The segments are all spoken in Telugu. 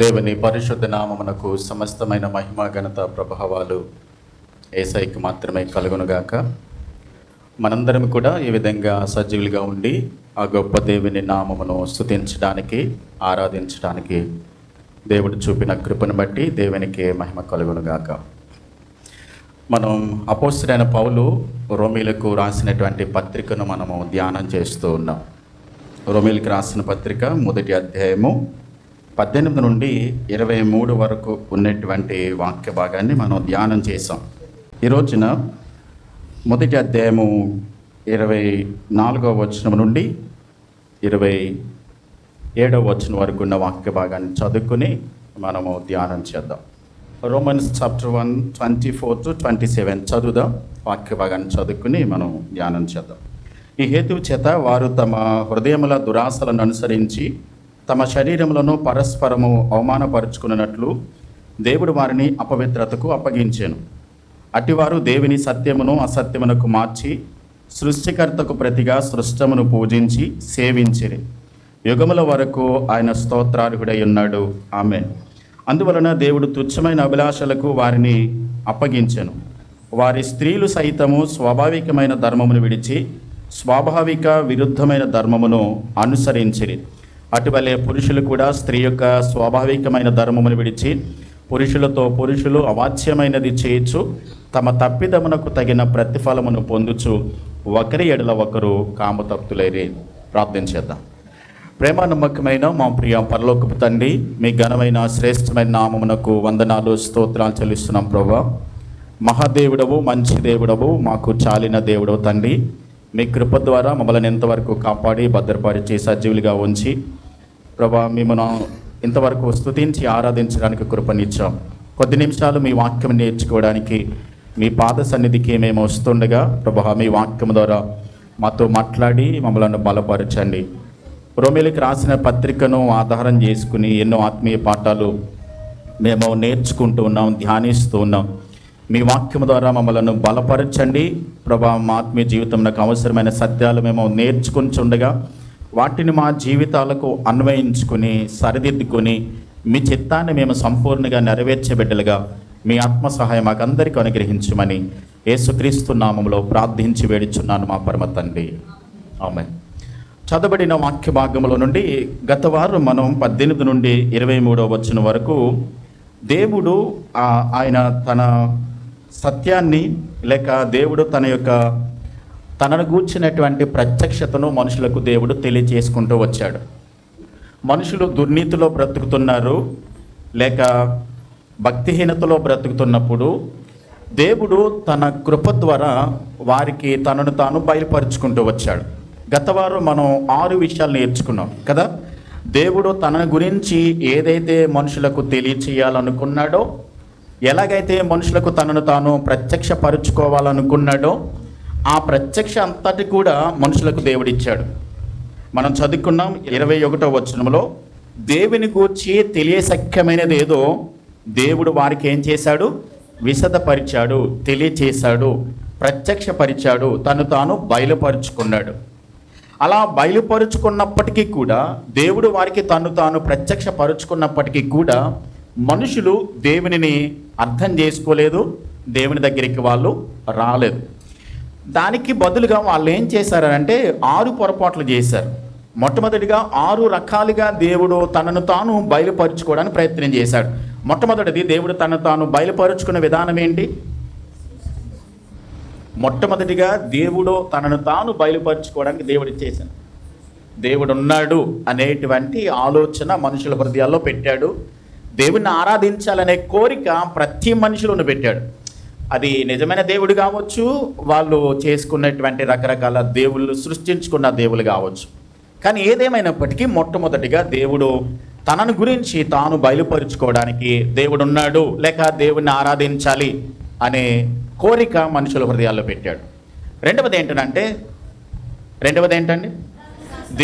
దేవుని పరిశుద్ధ నామమునకు సమస్తమైన మహిమ ఘనత ప్రభావాలు యేసయ్యకి మాత్రమే కలుగునుగాక. మనందరం కూడా ఈ విధంగా సజీవులుగా ఉండి ఆ గొప్ప దేవుని నామమును స్తుతించడానికి, ఆరాధించడానికి దేవుడు చూపిన కృపను బట్టి దేవునికి మహిమ కలుగునుగాక. మనం అపోస్తలుడైన పౌలు రోమీలకు రాసినటువంటి పత్రికను మనము ధ్యానం చేస్తూ ఉన్నాం. రోమీలకు రాసిన పత్రిక మొదటి అధ్యాయము 18 నుండి 23 వరకు ఉన్నటువంటి వాక్య భాగాన్ని మనం ధ్యానం చేసాం. ఈ రోజున మొదటి అధ్యాయము 24వ వచనం నుండి 27వ వచనం వరకు ఉన్న వాక్య భాగాన్ని చదువుకుని మనము ధ్యానం చేద్దాం. రోమన్స్ చాప్టర్ 1 24 to 27 చదువుదాం. వాక్య భాగాన్ని చదువుకుని మనం ధ్యానం చేద్దాం. ఈ హేతువు చేత వారు తమ హృదయముల దురాశలను అనుసరించి తమ శరీరములను పరస్పరము అవమానపరుచుకున్నట్లు దేవుడు వారిని అపవిత్రతకు అప్పగించాను. అటివారు దేవుని సత్యమును అసత్యమునకు మార్చి సృష్టికర్తకు ప్రతిగా సృష్టమును పూజించి సేవించిరి. యుగముల వరకు ఆయన స్తోత్రార్హుడై ఉన్నాడు. ఆమేన్. అందువలన దేవుడు తుచ్చమైన అభిలాషలకు వారిని అప్పగించెను. వారి స్త్రీలు సైతము స్వాభావికమైన ధర్మమును విడిచి స్వాభావిక విరుద్ధమైన ధర్మమును అనుసరించిరి. అటువలే పురుషులు కూడా స్త్రీ యొక్క స్వాభావికమైన ధర్మమును విడిచి పురుషులతో పురుషులు అవాచ్యమైనది చేయొచ్చు తమ తప్పిదమునకు తగిన ప్రతిఫలమును పొందుచు ఒకరి ఎడల ఒకరు కామతప్తులైరి. ప్రార్థన చేద్దాం. ప్రేమ నమ్మకమైన మా ప్రియ పరలోకపు తండ్రి, మీ ఘనమైన శ్రేష్టమైన నామమునకు వందనాలు స్తోత్రాలు చెల్లిస్తున్నాం. ప్రభువా, మహాదేవుడవు, మంచి దేవుడవు, మాకు చాలిన దేవుడవు తండ్రి. మీ కృప ద్వారా మమ్మల్ని ఎంతవరకు కాపాడి భద్రపరిచి సజీవులుగా ఉంచి ప్రభా మిమ్మల్ని ఇంతవరకు స్తుతించి ఆరాధించడానికి కృపనిచ్చాం. కొద్ది నిమిషాలు మీ వాక్యం నేర్చుకోవడానికి మీ పాద సన్నిధికి మేము వస్తుండగా ప్రభా మీ వాక్యం ద్వారా మాతో మాట్లాడి మమ్మల్ని బలపరచండి. రోమీలకు రాసిన పత్రికను ఆధారం చేసుకుని ఎన్నో ఆత్మీయ పాఠాలు మేము నేర్చుకుంటూ ఉన్నాం, ధ్యానిస్తూ ఉన్నాం. మీ వాక్యం ద్వారా మమ్మల్ని బలపరచండి ప్రభా. మా ఆత్మీయ జీవితంలో అవసరమైన సత్యాలు మేము నేర్చుకుంటుండగా వాటిని మా జీవితాలకు అన్వయించుకుని సరిదిద్దుకొని మీ చిత్తాన్ని మేము సంపూర్ణంగా నెరవేర్చే బిడ్డలుగా మీ ఆత్మ సహాయం మాకందరికీ అనుగ్రహించమని యేసుక్రీస్తు నామములో ప్రార్థించి వేడుచున్నాను మా పరమ తండ్రి. ఆమేన్. చదవబడిన వాక్య భాగంలో నుండి గత వారం మనం 18 నుండి 23వ వచనం వరకు దేవుడు ఆయన తన సత్యాన్ని లేక దేవుడు తనను గూర్చినటువంటి ప్రత్యక్షతను మనుషులకు దేవుడు తెలియజేసుకుంటూ వచ్చాడు. మనుషులు దుర్నీతిలో బ్రతుకుతున్నారు లేక భక్తిహీనతలో బ్రతుకుతున్నప్పుడు దేవుడు తన కృప ద్వారా వారికి తనను తాను బయలుపరుచుకుంటూ వచ్చాడు. గత వారం మనం 6 విషయాలు నేర్చుకున్నాం కదా. దేవుడు తన గురించి ఏదైతే మనుషులకు తెలియచేయాలనుకున్నాడో, ఎలాగైతే మనుషులకు తనను తాను ప్రత్యక్షపరుచుకోవాలనుకున్నాడో ఆ ప్రత్యక్ష అంతటి కూడా మనుషులకు దేవుడిచ్చాడు. మనం చదువుకున్నాం 21వ వచనంలో దేవుని గూర్చి తెలియశక్యమైనది ఏదో దేవుడు వారికి ఏం చేశాడు? విశదపరిచాడు, తెలియచేశాడు, ప్రత్యక్షపరిచాడు, తను తాను బయలుపరుచుకున్నాడు. అలా బయలుపరుచుకున్నప్పటికీ కూడా దేవుడు వారికి తను తాను ప్రత్యక్షపరుచుకున్నప్పటికీ కూడా మనుషులు దేవునిని అర్థం చేసుకోలేదు, దేవుని దగ్గరికి వాళ్ళు రాలేదు. దానికి బదులుగా వాళ్ళు ఏం చేశారంటే 6 పొరపాట్లు చేశారు. మొట్టమొదటిగా 6 రకాలుగా దేవుడు తనను తాను బయలుపరుచుకోవడానికి ప్రయత్నం చేశాడు. మొట్టమొదటిది దేవుడు తనను తాను బయలుపరుచుకున్న విధానం ఏంటి? మొట్టమొదటిగా దేవుడు తనను తాను బయలుపరుచుకోవడానికి దేవుడు చేశాడు. దేవుడు ఉన్నాడు అనేటువంటి ఆలోచన మనుషుల హృదయాల్లో పెట్టాడు. దేవుణ్ణి ఆరాధించాలనే కోరిక ప్రతి మనుషులను పెట్టాడు. అది నిజమైన దేవుడు కావచ్చు, వాళ్ళు చేసుకున్నటువంటి రకరకాల దేవుళ్ళు సృష్టించుకున్న దేవుళ్ళు కావచ్చు. కానీ ఏదేమైనప్పటికీ మొట్టమొదటిగా దేవుడు తనను గురించి తాను బయలుపరుచుకోవడానికి దేవుడు ఉన్నాడు లేక దేవుణ్ణి ఆరాధించాలి అనే కోరిక మనుషుల హృదయాల్లో పెట్టాడు. రెండవది ఏంటండి?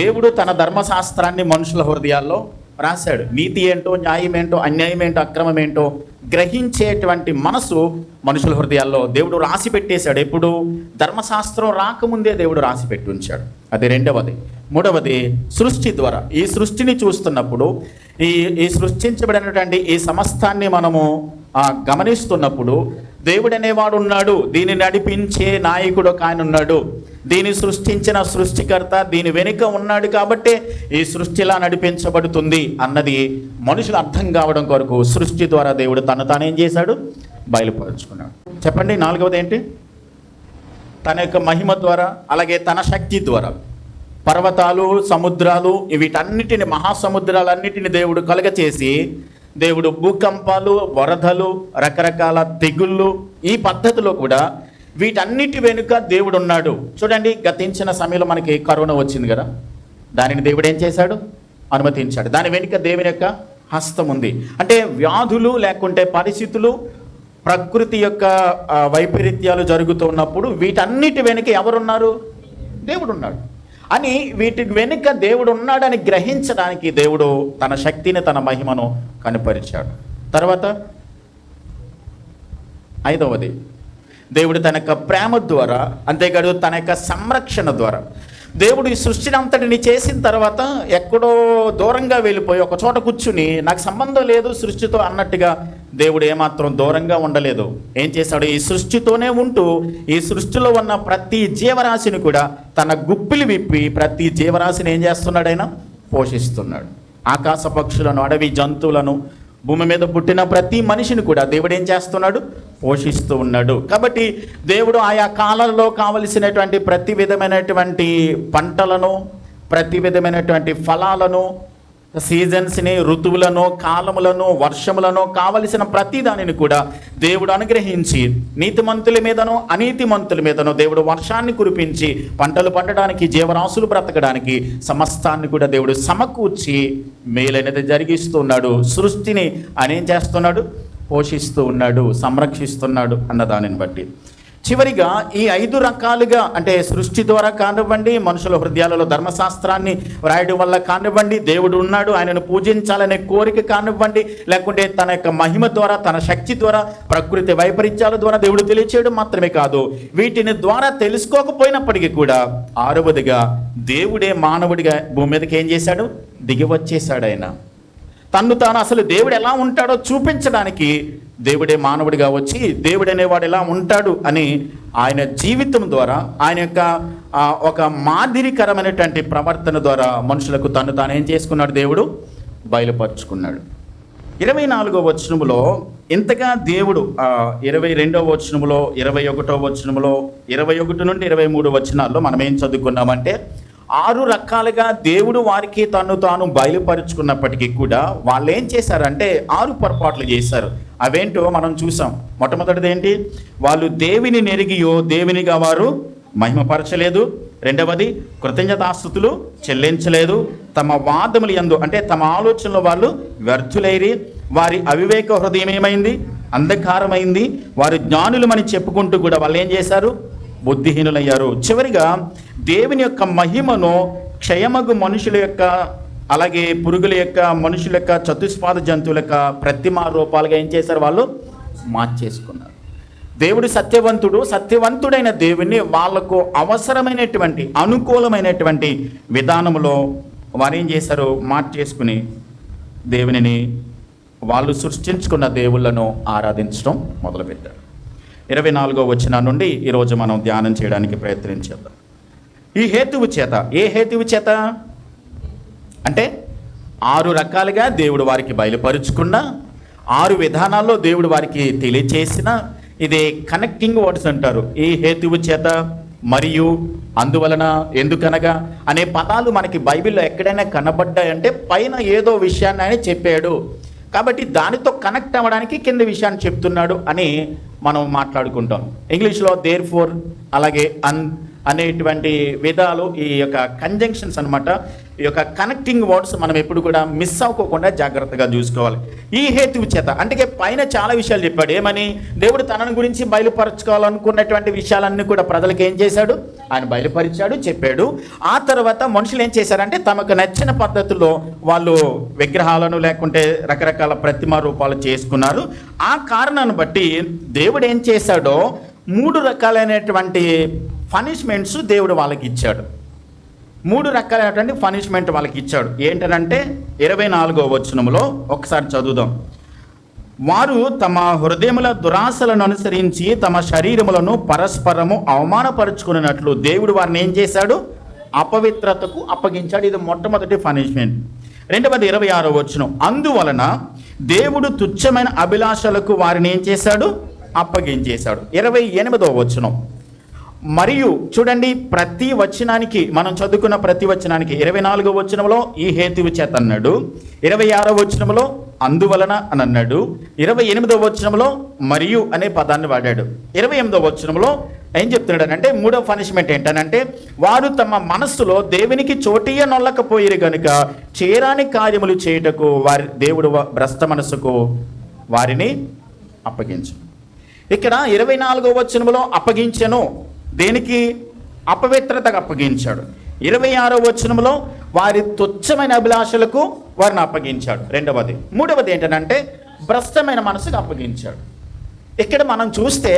దేవుడు తన ధర్మశాస్త్రాన్ని మనుషుల హృదయాల్లో రాశాడు. నీతి ఏంటో, న్యాయం ఏంటో, అన్యాయం ఏంటో, అక్రమం ఏంటో గ్రహించేటువంటి మనసు మనుషుల హృదయాల్లో దేవుడు రాసి పెట్టేశాడు. ఎప్పుడు? ధర్మశాస్త్రం రాకముందే దేవుడు రాసి పెట్టి ఉంచాడు. అది రెండవది. మూడవది సృష్టి ద్వారా. ఈ సృష్టిని చూస్తున్నప్పుడు, ఈ సృష్టించబడినటువంటి ఈ సమస్తాన్ని మనము గమనిస్తున్నప్పుడు దేవుడు అనేవాడు ఉన్నాడు, దీన్ని నడిపించే నాయకుడు ఒక ఆయన ఉన్నాడు, దీన్ని సృష్టించిన సృష్టికర్త దీని వెనుక ఉన్నాడు కాబట్టి ఈ సృష్టిలా నడిపించబడుతుంది అన్నది మనుషులు అర్థం కావడం కొరకు సృష్టి ద్వారా దేవుడు తానేం చేశాడు? బయలుపరుచుకున్నాడు. చెప్పండి, నాలుగవది ఏంటి? తన యొక్క మహిమ ద్వారా, అలాగే తన శక్తి ద్వారా పర్వతాలు, సముద్రాలు, వీటన్నిటిని, మహాసముద్రాలన్నిటిని దేవుడు కలుగచేసి, దేవుడు భూకంపాలు, వరదలు, రకరకాల తెగుళ్ళు, ఈ పద్ధతిలో కూడా వీటన్నిటి వెనుక దేవుడు ఉన్నాడు. చూడండి, గతించిన సమయంలో మనకి కరోనా వచ్చింది కదా, దానిని దేవుడు ఏం చేశాడు? అనుమతించాడు. దాని వెనుక దేవుని యొక్క హస్తం ఉంది. అంటే వ్యాధులు లేకుంటే పరిస్థితులు, ప్రకృతి యొక్క వైపరీత్యాలు జరుగుతున్నప్పుడు వీటన్నిటి వెనుక ఎవరున్నారు? దేవుడు ఉన్నాడు అని, వీటి వెనుక దేవుడు ఉన్నాడని గ్రహించడానికి దేవుడు తన శక్తిని, తన మహిమను కనుపరిచాడు. తర్వాత ఐదవది, దేవుడు తన యొక్క ప్రేమ ద్వారా, అంతేకాదు తన యొక్క సంరక్షణ ద్వారా, దేవుడు ఈ సృష్టిని అంతటిని చేసిన తర్వాత ఎక్కడో దూరంగా వెళ్ళిపోయి ఒక చోట కూర్చుని నాకు సంబంధం లేదు సృష్టితో అన్నట్టుగా దేవుడు ఏమాత్రం దూరంగా ఉండలేదు. ఏం చేశాడు? ఈ సృష్టితోనే ఉంటూ ఈ సృష్టిలో ఉన్న ప్రతి జీవరాశిని కూడా తన గుప్పిలి విప్పి ప్రతి జీవరాశిని ఏం చేస్తున్నాడు? ఆయన పోషిస్తున్నాడు. ఆకాశ పక్షులను, అడవి జంతువులను, భూమి మీద పుట్టిన ప్రతి మనిషిని కూడా దేవుడు ఏం చేస్తున్నాడు? పోషిస్తూ ఉన్నాడు. కాబట్టి దేవుడు ఆయా కాలాల్లో కావలసినటువంటి ప్రతి విధమైనటువంటి పంటలను, ప్రతి విధమైనటువంటి ఫలాలను, సీజన్స్ని, ఋతువులను, కాలములను, వర్షములను, కావలసిన ప్రతి దానిని కూడా దేవుడు అనుగ్రహించి నీతిమంతుల మీదనో అనీతిమంతుల మీదనో దేవుడు వర్షాన్ని కురిపించి పంటలు పండడానికి, జీవరాశులు బ్రతకడానికి సమస్తాన్ని కూడా దేవుడు సమకూర్చి మేలైనది జరిగిస్తూ ఉన్నాడు. సృష్టిని ఆయన ఏం చేస్తున్నాడు? పోషిస్తూ ఉన్నాడు, సంరక్షిస్తున్నాడు అన్న దానిని బట్టి. చివరిగా ఈ 5 రకాలుగా, అంటే సృష్టి ద్వారా కానివ్వండి, మనుషుల హృదయాలలో ధర్మశాస్త్రాన్ని వ్రాయడం వల్ల కానివ్వండి, దేవుడు ఉన్నాడు ఆయనను పూజించాలనే కోరిక కానివ్వండి, లేకుంటే తన యొక్క మహిమ ద్వారా, తన శక్తి ద్వారా, ప్రకృతి వైపరీత్యాల ద్వారా దేవుడు తెలియచేయడం మాత్రమే కాదు, వీటిని ద్వారా తెలుసుకోకపోయినప్పటికీ కూడా 6వదిగా దేవుడే మానవుడిగా భూమి మీదకి ఏం చేశాడు? దిగి వచ్చేసాడు. ఆయన తన్ను తాను అసలు దేవుడు ఎలా ఉంటాడో చూపించడానికి దేవుడే మానవుడిగా వచ్చి దేవుడు అనేవాడు ఎలా ఉంటాడు అని ఆయన జీవితం ద్వారా, ఆయన యొక్క ఒక మాదిరికరమైనటువంటి ప్రవర్తన ద్వారా మనుషులకు తను తాను ఏం చేసుకున్నాడు? దేవుడు బయలుపరుచుకున్నాడు. 24వ వచనములో ఇంతగా దేవుడు 22వ వచనములో, 21వ వచనములో, 21 నుండి 23 వచనాల్లో మనం ఏం చదువుకున్నామంటే 6 రకాలుగా దేవుడు వారికి తను తాను బయలుపరుచుకున్నప్పటికీ కూడా వాళ్ళు ఏం చేశారంటే 6 పొరపాట్లు చేశారు. అవేంటో మనం చూసాం. మొట్టమొదటిది ఏంటి? వాళ్ళు దేవుని నెరిగియో దేవునిగా వారు మహిమపరచలేదు. రెండవది, కృతజ్ఞతాస్తుతులు చెల్లించలేదు. తమ వాదములు యందు, అంటే తమ ఆలోచనలో వాళ్ళు వ్యర్థులైరి. వారి అవివేక హృదయం ఏమైంది? అంధకారమైంది. వారు జ్ఞానులమని చెప్పుకుంటూ కూడా వాళ్ళు ఏం చేశారు? బుద్ధిహీనులయ్యారు. చివరిగా దేవుని యొక్క మహిమను క్షయమగు మనుషుల యొక్క, అలాగే పురుగుల యొక్క, మనుషుల యొక్క, చతుష్పాద జంతువుల యొక్క ప్రతిమా రూపాలుగా ఏం చేశారు? వాళ్ళు మార్చేసుకున్నారు. దేవుడు సత్యవంతుడైన దేవుణ్ణి వాళ్లకు అవసరమైనటువంటి, అనుకూలమైనటువంటి విధానంలో వారు ఏం చేశారు? మార్చేసుకుని దేవునిని, వాళ్ళు సృష్టించుకున్న దేవుళ్ళను ఆరాధించడం మొదలుపెట్టారు. 24వ వచనం నుండి ఈరోజు మనం ధ్యానం చేయడానికి ప్రయత్నించేద్దాం. ఈ హేతువు చేత, ఏ హేతువు చేత అంటే 6 రకాలుగా దేవుడు వారికి బయలుపరుచుకున్న, 6 విధానాల్లో దేవుడు వారికి తెలియచేసిన, ఇది కనెక్టింగ్ వర్డ్స్ అంటారు. ఈ హేతువు చేత, మరియు, అందువలన, ఎందుకనగా అనే పదాలు మనకి బైబిల్లో ఎక్కడైనా కనబడ్డాయంటే పైన ఏదో విషయాన్ని ఆయన చెప్పాడు కాబట్టి దానితో కనెక్ట్ అవ్వడానికి కింద విషయాన్ని చెప్తున్నాడు అని మనం మాట్లాడుకుంటాం. ఇంగ్లీష్లో దేర్ ఫోర్, అలాగే అనేటువంటి విధాలు, ఈ యొక్క కంజంక్షన్స్ అనమాట, ఈ యొక్క కనెక్టింగ్ వర్డ్స్ మనం ఎప్పుడు కూడా మిస్ అవ్వకుండా జాగ్రత్తగా చూసుకోవాలి. ఈ హేతువు చేత అంటే పైన చాలా విషయాలు చెప్పాడు. ఏమని? దేవుడు తనను గురించి బయలుపరచుకోవాలనుకున్నటువంటి విషయాలన్నీ కూడా ప్రజలకు ఏం చేశాడు? ఆయన బయలుపరిచాడు, చెప్పాడు. ఆ తర్వాత మనుషులు ఏం చేశారంటే తమకు నచ్చిన పద్ధతుల్లో వాళ్ళు విగ్రహాలను లేకుంటే రకరకాల ప్రతిమా రూపాలు చేసుకున్నారు. ఆ కారణాన్ని బట్టి దేవుడు ఏం చేశాడో 3 రకాలైనటువంటి పనిష్మెంట్స్ దేవుడు వాళ్ళకి ఇచ్చాడు. 3 రకాలైనటువంటి పనిష్మెంట్ వాళ్ళకి ఇచ్చాడు. ఏంటనంటే 24వ వచనంలో ఒకసారి చదువుదాం. వారు తమ హృదయముల దురాశలను అనుసరించి తమ శరీరములను పరస్పరము అవమానపరుచుకున్నట్లు దేవుడు వారిని ఏం చేశాడు? అపవిత్రతకు అప్పగించాడు. ఇది మొట్టమొదటి పనిష్మెంట్. రెండవది 26వ వచనం, అందువలన దేవుడు తుచ్చమైన అభిలాషలకు వారిని ఏం చేశాడు? అప్పగించేశాడు. 28వ వచనం, మరియు చూడండి, ప్రతి వచనానికి మనం చదువుకున్న ప్రతి వచనానికి 24వ వచనంలో ఈ హేతువు చేత అన్నాడు, 26వ వచనంలో అందువలన అని అన్నాడు, 28వ వచనంలో మరియు అనే పదాన్ని వాడాడు. 28వ వచనంలో ఏం చెప్తున్నాడు అంటే 3వ పనిష్మెంట్ ఏంటనంటే, వారు తమ మనస్సులో దేవునికి చోటియ నొల్లకపోయిరు గనుక చేరాని కార్యములు చేయుటకు వారి దేవుడు భ్రష్ట మనస్సుకు వారిని అప్పగించు. ఇక్కడ 24వ వచనంలో అప్పగించెను, దేనికి? అపవిత్రతకు అప్పగించాడు. 26వ వచనంలో వారి తుచ్చమైన అభిలాషలకు వారిని అప్పగించాడు. రెండవది. మూడవది ఏంటంటే భ్రష్టమైన మనసుకు అప్పగించాడు. ఇక్కడ మనం చూస్తే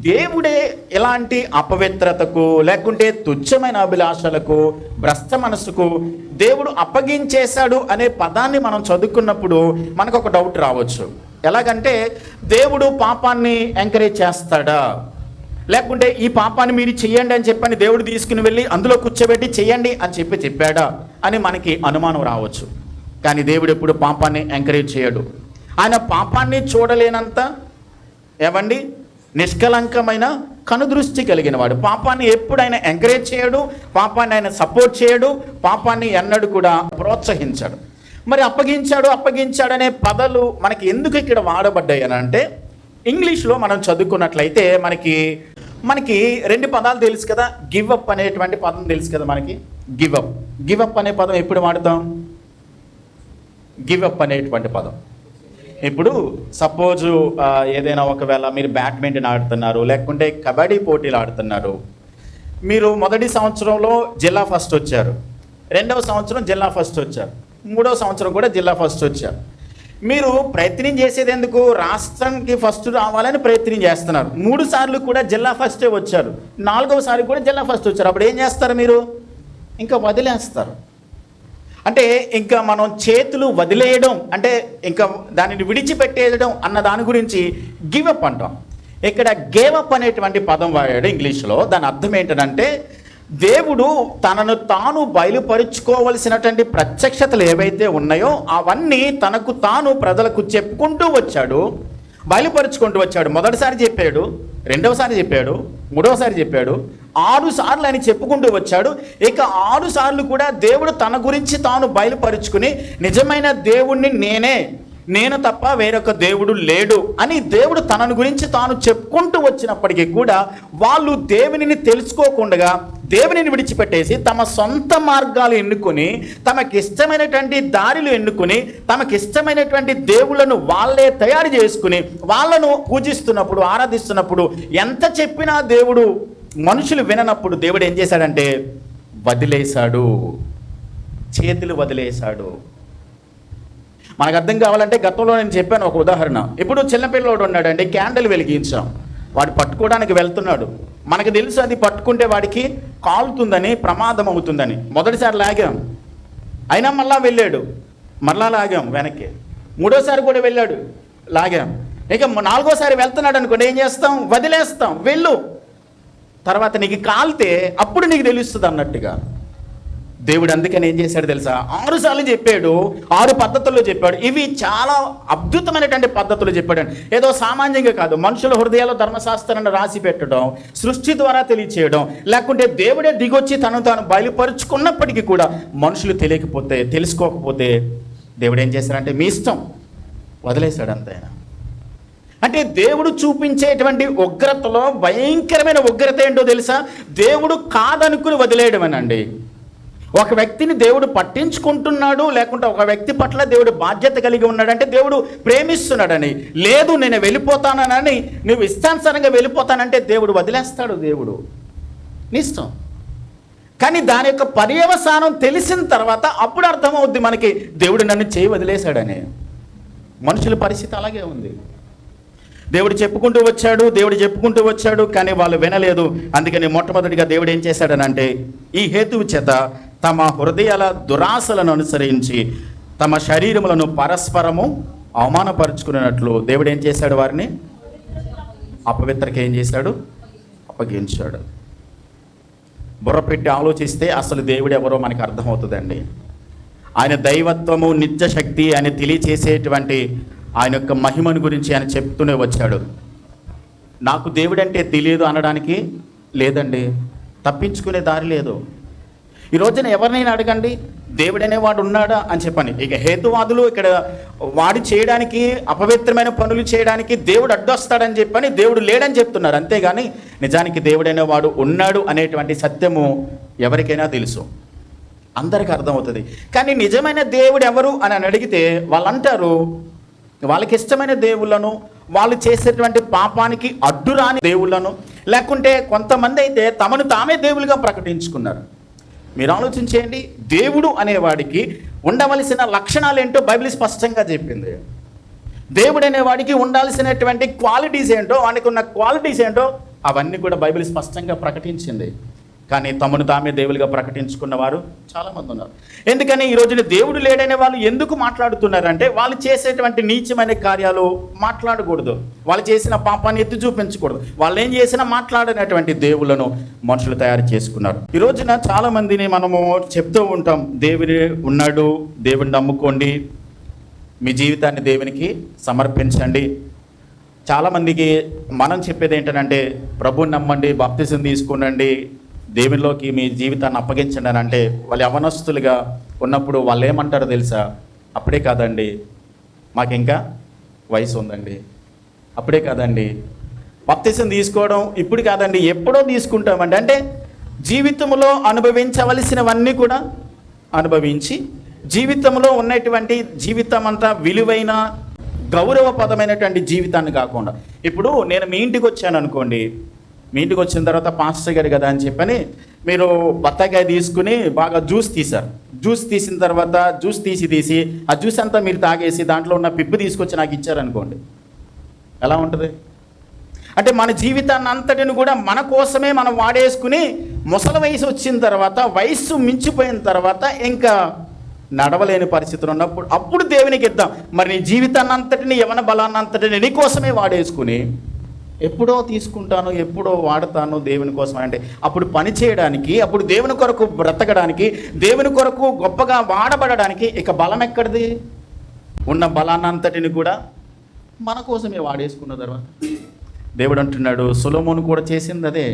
దేవుడే ఎలాంటి అపవిత్రతకు లేకుంటే తుచ్చమైన అభిలాషలకు భ్రష్ట మనసుకు దేవుడు అప్పగించేశాడు అనే పదాన్ని మనం చదువుకున్నప్పుడు మనకు ఒక డౌట్ రావచ్చు. ఎలాగంటే దేవుడు పాపాన్ని ఎంకరేజ్ చేస్తాడా, లేకుంటే ఈ పాపాన్ని మీరు చెయ్యండి అని చెప్పని దేవుడు తీసుకుని వెళ్ళి అందులో కూర్చోబెట్టి చెయ్యండి అని చెప్పాడా అని మనకి అనుమానం రావచ్చు. కానీ దేవుడు ఎప్పుడు పాపాన్ని ఎంకరేజ్ చేయడు. ఆయన పాపాన్ని చూడలేనంత ఏమండి నిష్కలంకమైన కనుదృష్టి కలిగిన వాడు. పాపాన్ని ఎప్పుడు ఆయన ఎంకరేజ్ చేయడు, పాపాన్ని ఆయన సపోర్ట్ చేయడు, పాపాన్ని ఎన్నడూ కూడా ప్రోత్సహించాడు. మరి అప్పగించాడు అనే పదాలు మనకి ఎందుకు ఇక్కడ వాడబడ్డాయి అని అంటే, ఇంగ్లీష్లో మనం చదువుకున్నట్లయితే మనకి 2 పదాలు తెలుసు కదా. గివ్ అప్ అనేటువంటి పదం తెలుసు కదా మనకి. గివ్ అప్ అనే పదం ఎప్పుడు వాడతాం? గివ్ అప్ అనేటువంటి పదం ఇప్పుడు సపోజు ఏదైనా ఒకవేళ మీరు బ్యాడ్మింటన్ ఆడుతున్నారు, లేకుంటే కబడ్డీ పోటీలు ఆడుతున్నారు. మీరు మొదటి సంవత్సరంలో జిల్లా ఫస్ట్ వచ్చారు, 2వ సంవత్సరం జిల్లా ఫస్ట్ వచ్చారు, 3వ సంవత్సరం కూడా జిల్లా ఫస్ట్ వచ్చారు. మీరు ప్రయత్నం చేసేది ఎందుకు? రాష్ట్రానికి ఫస్ట్ రావాలని ప్రయత్నం చేస్తున్నారు. 3 సార్లు కూడా జిల్లా ఫస్టే వచ్చారు, 4వసారి కూడా జిల్లా ఫస్ట్ వచ్చారు. అప్పుడు ఏం చేస్తారు? మీరు ఇంకా వదిలేస్తారు. అంటే ఇంకా మనం చేతులు వదిలేయడం అంటే ఇంకా దానిని విడిచిపెట్టేయడం అన్న దాని గురించి గివ్ అప్ అంటాం. ఇక్కడ గేవ్ అప్ అనేటువంటి పదం వాడాడు ఇంగ్లీష్లో. దాని అర్థం ఏంటంటే దేవుడు తనను తాను బయలుపరుచుకోవలసినటువంటి ప్రత్యక్షతలు ఏవైతే ఉన్నాయో అవన్నీ తనకు తాను ప్రజలకు చెప్పుకుంటూ వచ్చాడు, బయలుపరుచుకుంటూ వచ్చాడు. మొదటిసారి చెప్పాడు, 2వసారి చెప్పాడు, 3వసారి చెప్పాడు, 6 సార్లు ఆయన చెప్పుకుంటూ వచ్చాడు. ఇక 6 సార్లు కూడా దేవుడు తన గురించి తాను బయలుపరుచుకుని నిజమైన దేవుణ్ణి నేను తప్ప వేరొక దేవుడు లేడు అని దేవుడు తనను గురించి తాను చెప్పుకుంటూ వచ్చినప్పటికీ కూడా వాళ్ళు దేవునిని తెలుసుకోకుండా దేవునిని విడిచిపెట్టేసి తమ సొంత మార్గాలు ఎన్నుకొని తమకిష్టమైనటువంటి దారిలు ఎన్నుకొని తమకిష్టమైనటువంటి దేవుళ్ళను వాళ్ళే తయారు చేసుకుని వాళ్ళను పూజిస్తున్నప్పుడు ఆరాధిస్తున్నప్పుడు ఎంత చెప్పినా దేవుడు మనుషులు విననప్పుడు దేవుడు ఏం చేశాడంటే వదిలేశాడు, చేతులు వదిలేశాడు. మనకు అర్థం కావాలంటే గతంలో నేను చెప్పాను ఒక ఉదాహరణ. ఇప్పుడు చిన్నపిల్లోడు ఉన్నాడండి, క్యాండిల్ వెలిగించాం, వాడు పట్టుకోవడానికి వెళ్తున్నాడు. మనకు తెలుసు అది పట్టుకుంటే వాడికి కాలుతుందని, ప్రమాదం అవుతుందని. మొదటిసారి లాగాం, అయినా మళ్ళా వెళ్ళాడు, మళ్ళా లాగాం వెనక్కి. 3వసారి కూడా వెళ్ళాడు, లాగాం. ఇక 4వసారి వెళ్తున్నాడు అనుకోండి, ఏం చేస్తాం? వదిలేస్తాం, వెళ్ళు, తర్వాత నీకు కాలితే అప్పుడు నీకు తెలుస్తుంది అన్నట్టుగా. దేవుడు అందుకని ఏం చేశాడు తెలుసా? 6 సార్లు చెప్పాడు, 6 పద్ధతుల్లో చెప్పాడు. ఇవి చాలా అద్భుతమైనటువంటి పద్ధతులు చెప్పాడు. ఏదో సామాన్యంగా కాదు, మనుషుల హృదయాల్లో ధర్మశాస్త్రాన్ని రాసి పెట్టడం, సృష్టి ద్వారా తెలియచేయడం, లేకుంటే దేవుడే దిగొచ్చి తను తాను బయలుపరుచుకున్నప్పటికీ కూడా మనుషులు తెలుసుకోకపోతే దేవుడు ఏం చేశాడంటే మీ ఇష్టం, వదిలేశాడు అంతే. అంటే దేవుడు చూపించేటువంటి ఉగ్రతలో భయంకరమైన ఉగ్రత ఏంటో తెలుసా? దేవుడు కాదనుకుని వదిలేయడం అనండి. ఒక వ్యక్తిని దేవుడు పట్టించుకుంటున్నాడు, లేకుంటే ఒక వ్యక్తి పట్ల దేవుడు బాధ్యత కలిగి ఉన్నాడంటే దేవుడు ప్రేమిస్తున్నాడని. లేదు నేను వెళ్ళిపోతానని, నువ్వు ఇష్టానుసారంగా వెళ్ళిపోతానంటే దేవుడు వదిలేస్తాడు. దేవుడు నీ ఇష్టం. కానీ దాని యొక్క పర్యవసానం తెలిసిన తర్వాత అప్పుడు అర్థమవుద్ది మనకి, దేవుడు నన్ను చేయి వదిలేశాడని. మనుషుల పరిస్థితి అలాగే ఉంది. దేవుడు చెప్పుకుంటూ వచ్చాడు కానీ వాళ్ళు వినలేదు. అందుకని మొట్టమొదటిగా దేవుడు ఏం చేశాడనంటే ఈ హేతువు చేత తమ హృదయాల దురాశలను అనుసరించి తమ శరీరములను పరస్పరము అవమానపరుచుకున్నట్లు దేవుడు ఏం చేశాడు? వారిని అపవిత్రకి ఏం చేశాడు? అప్పగించాడు. బుర్ర పెట్టి ఆలోచిస్తే అసలు దేవుడు ఎవరో మనకు అర్థమవుతుందండి. ఆయన దైవత్వము, నిత్య శక్తి, ఆయన తెలియచేసేటువంటి ఆయన యొక్క మహిమను గురించి ఆయన చెప్తూనే వచ్చాడు. నాకు దేవుడంటే తెలియదు అనడానికి లేదండి, తప్పించుకునే దారి లేదు. ఈ రోజున ఎవరినైనా అడగండి, దేవుడు అనేవాడు ఉన్నాడా అని చెప్పని. ఇక హేతువాదులు ఇక్కడ వాడు చేయడానికి, అపవిత్రమైన పనులు చేయడానికి దేవుడు అడ్డొస్తాడని చెప్పని దేవుడు లేడని చెప్తున్నారు. అంతేగాని నిజానికి దేవుడనేవాడు ఉన్నాడు అనేటువంటి సత్యము ఎవరికైనా తెలుసు, అందరికీ అర్థమవుతుంది. కానీ నిజమైన దేవుడు ఎవరు అని అడిగితే వాళ్ళు అంటారు వాళ్ళకి ఇష్టమైన దేవుళ్ళను, వాళ్ళు చేసేటువంటి పాపానికి అడ్డురాని దేవుళ్ళను, లేకుంటే కొంతమంది అయితే తమను తామే దేవులుగా ప్రకటించుకున్నారు. మీరు ఆలోచించేయండి, దేవుడు అనేవాడికి ఉండవలసిన లక్షణాలు ఏంటో బైబిల్ స్పష్టంగా చెప్పింది. దేవుడు అనేవాడికి ఉండాల్సినటువంటి క్వాలిటీస్ ఏంటో, వానికి ఉన్న క్వాలిటీస్ ఏంటో అవన్నీ కూడా బైబిల్ స్పష్టంగా ప్రకటించింది. కానీ తమను తామే దేవులుగా ప్రకటించుకున్న వారు చాలామంది ఉన్నారు. ఎందుకని ఈ రోజున దేవుడు లేడనే వాళ్ళు ఎందుకు మాట్లాడుతున్నారంటే వాళ్ళు చేసేటువంటి నీచమైన కార్యాలు మాట్లాడకూడదు, వాళ్ళు చేసిన పాపాన్ని ఎత్తి చూపించకూడదు, వాళ్ళు ఏం చేసినా మాట్లాడనటువంటి దేవుళ్ళను మనుషులు తయారు చేసుకున్నారు. ఈ రోజున చాలామందిని మనము చెప్తూ ఉంటాం, దేవుడు ఉన్నాడు, దేవుడిని నమ్ముకోండి, మీ జీవితాన్ని దేవునికి సమర్పించండి. చాలామందికి మనం చెప్పేది ఏంటంటే ప్రభువుని నమ్మండి, బాప్తిసం తీసుకోండి, దేవునిలోకి మీ జీవితాన్ని అప్పగించండి అని అంటే వాళ్ళు యవనస్తులుగా ఉన్నప్పుడు వాళ్ళు ఏమంటారో తెలుసా? అప్పుడే కాదండి, మాకు ఇంకా వయసు ఉందండి, అప్పుడే కాదండి, బాప్తిసం తీసుకోవడం ఇప్పుడు కాదండి, ఎప్పుడో తీసుకుంటామండి. అంటే జీవితంలో అనుభవించవలసినవన్నీ కూడా అనుభవించి జీవితంలో ఉన్నటువంటి జీవితం అంతా విలువైన గౌరవపదమైనటువంటి జీవితాన్ని కాకుండా, ఇప్పుడు నేను మీ ఇంటికి వచ్చాను అనుకోండి, మీ ఇంటికి వచ్చిన తర్వాత పాస్టర్ గారు కదా అని చెప్పని మీరు బత్తాకాయ తీసుకుని బాగా జ్యూస్ తీశారు. జ్యూస్ తీసిన తర్వాత జ్యూస్ తీసి ఆ జ్యూస్ అంతా మీరు తాగేసి దాంట్లో ఉన్న పిప్పు తీసుకొచ్చి నాకు ఇచ్చారనుకోండి, ఎలా ఉంటుంది? అంటే మన జీవితాన్ని అంతటిని కూడా మన కోసమే మనం వాడేసుకుని ముసలి వయసు వచ్చిన తర్వాత, వయస్సు మించిపోయిన తర్వాత ఇంకా నడవలేని పరిస్థితులు ఉన్నప్పుడు అప్పుడు దేవునికి ఇద్దాం. మరి నీ జీవితాన్ని అంతటిని, యవన బలాన్ని అంతటిని నీ కోసమే వాడేసుకుని ఎప్పుడో తీసుకుంటాను, ఎప్పుడో వాడతాను దేవుని కోసం అంటే అప్పుడు పని చేయడానికి, అప్పుడు దేవుని కొరకు బ్రతకడానికి, దేవుని కొరకు గొప్పగా వాడబడడానికి ఇక బలం ఎక్కడిది? ఉన్న బలాన్ని అంతటిని కూడా మన కోసమే వాడేసుకున్న తర్వాత దేవుడు అంటున్నాడు, సొలొమోను కూడా చేసింది అదే.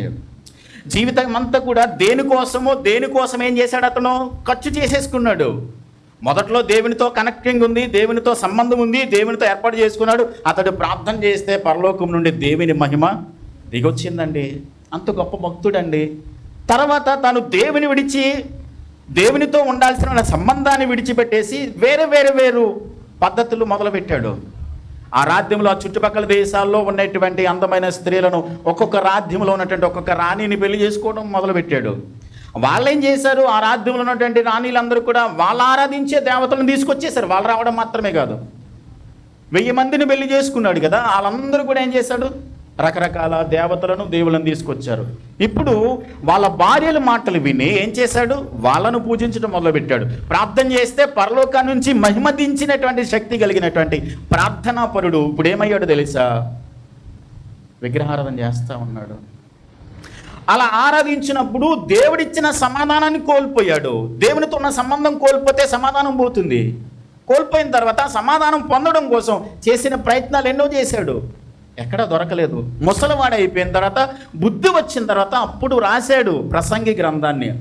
జీవితం అంతా కూడా దేనికోసం ఏం చేశాడు? అతను ఖర్చు చేసేసుకున్నాడు. మొదట్లో దేవునితో కనెక్టింగ్ ఉంది, దేవునితో సంబంధం ఉంది, దేవునితో ఏర్పాటు చేసుకున్నాడు. అతడు ప్రార్థన చేస్తే పరలోకం నుండి దేవుని మహిమ దిగొచ్చిందండి. అంత గొప్ప భక్తుడండి. తర్వాత తను దేవునితో ఉండాల్సిన సంబంధాన్ని విడిచిపెట్టేసి వేరు పద్ధతులు మొదలుపెట్టాడు. ఆ రాజ్యంలో, ఆ చుట్టుపక్కల దేశాల్లో ఉన్నటువంటి అందమైన స్త్రీలను, ఒక్కొక్క రాజ్యంలో ఉన్నటువంటి ఒక్కొక్క రాణిని పెళ్లి చేసుకోవడం మొదలుపెట్టాడు. వాళ్ళు ఏం చేశారు? ఆ రాజ్యంలో ఉన్నటువంటి రాణిలందరూ కూడా వాళ్ళు ఆరాధించే దేవతలను తీసుకొచ్చేసారు. వాళ్ళు రావడం మాత్రమే కాదు, 1000 మందిని పెళ్లి చేసుకున్నాడు కదా, వాళ్ళందరూ కూడా ఏం చేశాడు? రకరకాల దేవతలను, దేవులను తీసుకొచ్చారు. ఇప్పుడు వాళ్ళ భార్యల మాటలు విని ఏం చేశాడు? వాళ్ళను పూజించడం మొదలుపెట్టాడు. ప్రార్థన చేస్తే పరలోకా నుంచి మహిమ దించినటువంటి శక్తి కలిగినటువంటి ప్రార్థనాపరుడు ఇప్పుడు ఏమయ్యాడు తెలుసా? విగ్రహారాధన చేస్తూ ఉన్నాడు. అలా ఆరాధించినప్పుడు దేవుడిచ్చిన సమాధానాన్ని కోల్పోయాడు. దేవునితో ఉన్న సంబంధం కోల్పోతే సమాధానం పోతుంది. కోల్పోయిన తర్వాత సమాధానం పొందడం కోసం చేసిన ప్రయత్నాలు ఎన్నో చేశాడు, ఎక్కడా దొరకలేదు. ముసలివాడు అయిపోయిన తర్వాత, బుద్ధి వచ్చిన తర్వాత అప్పుడు రాశాడు ప్రసంగి గ్రంథాన్ని.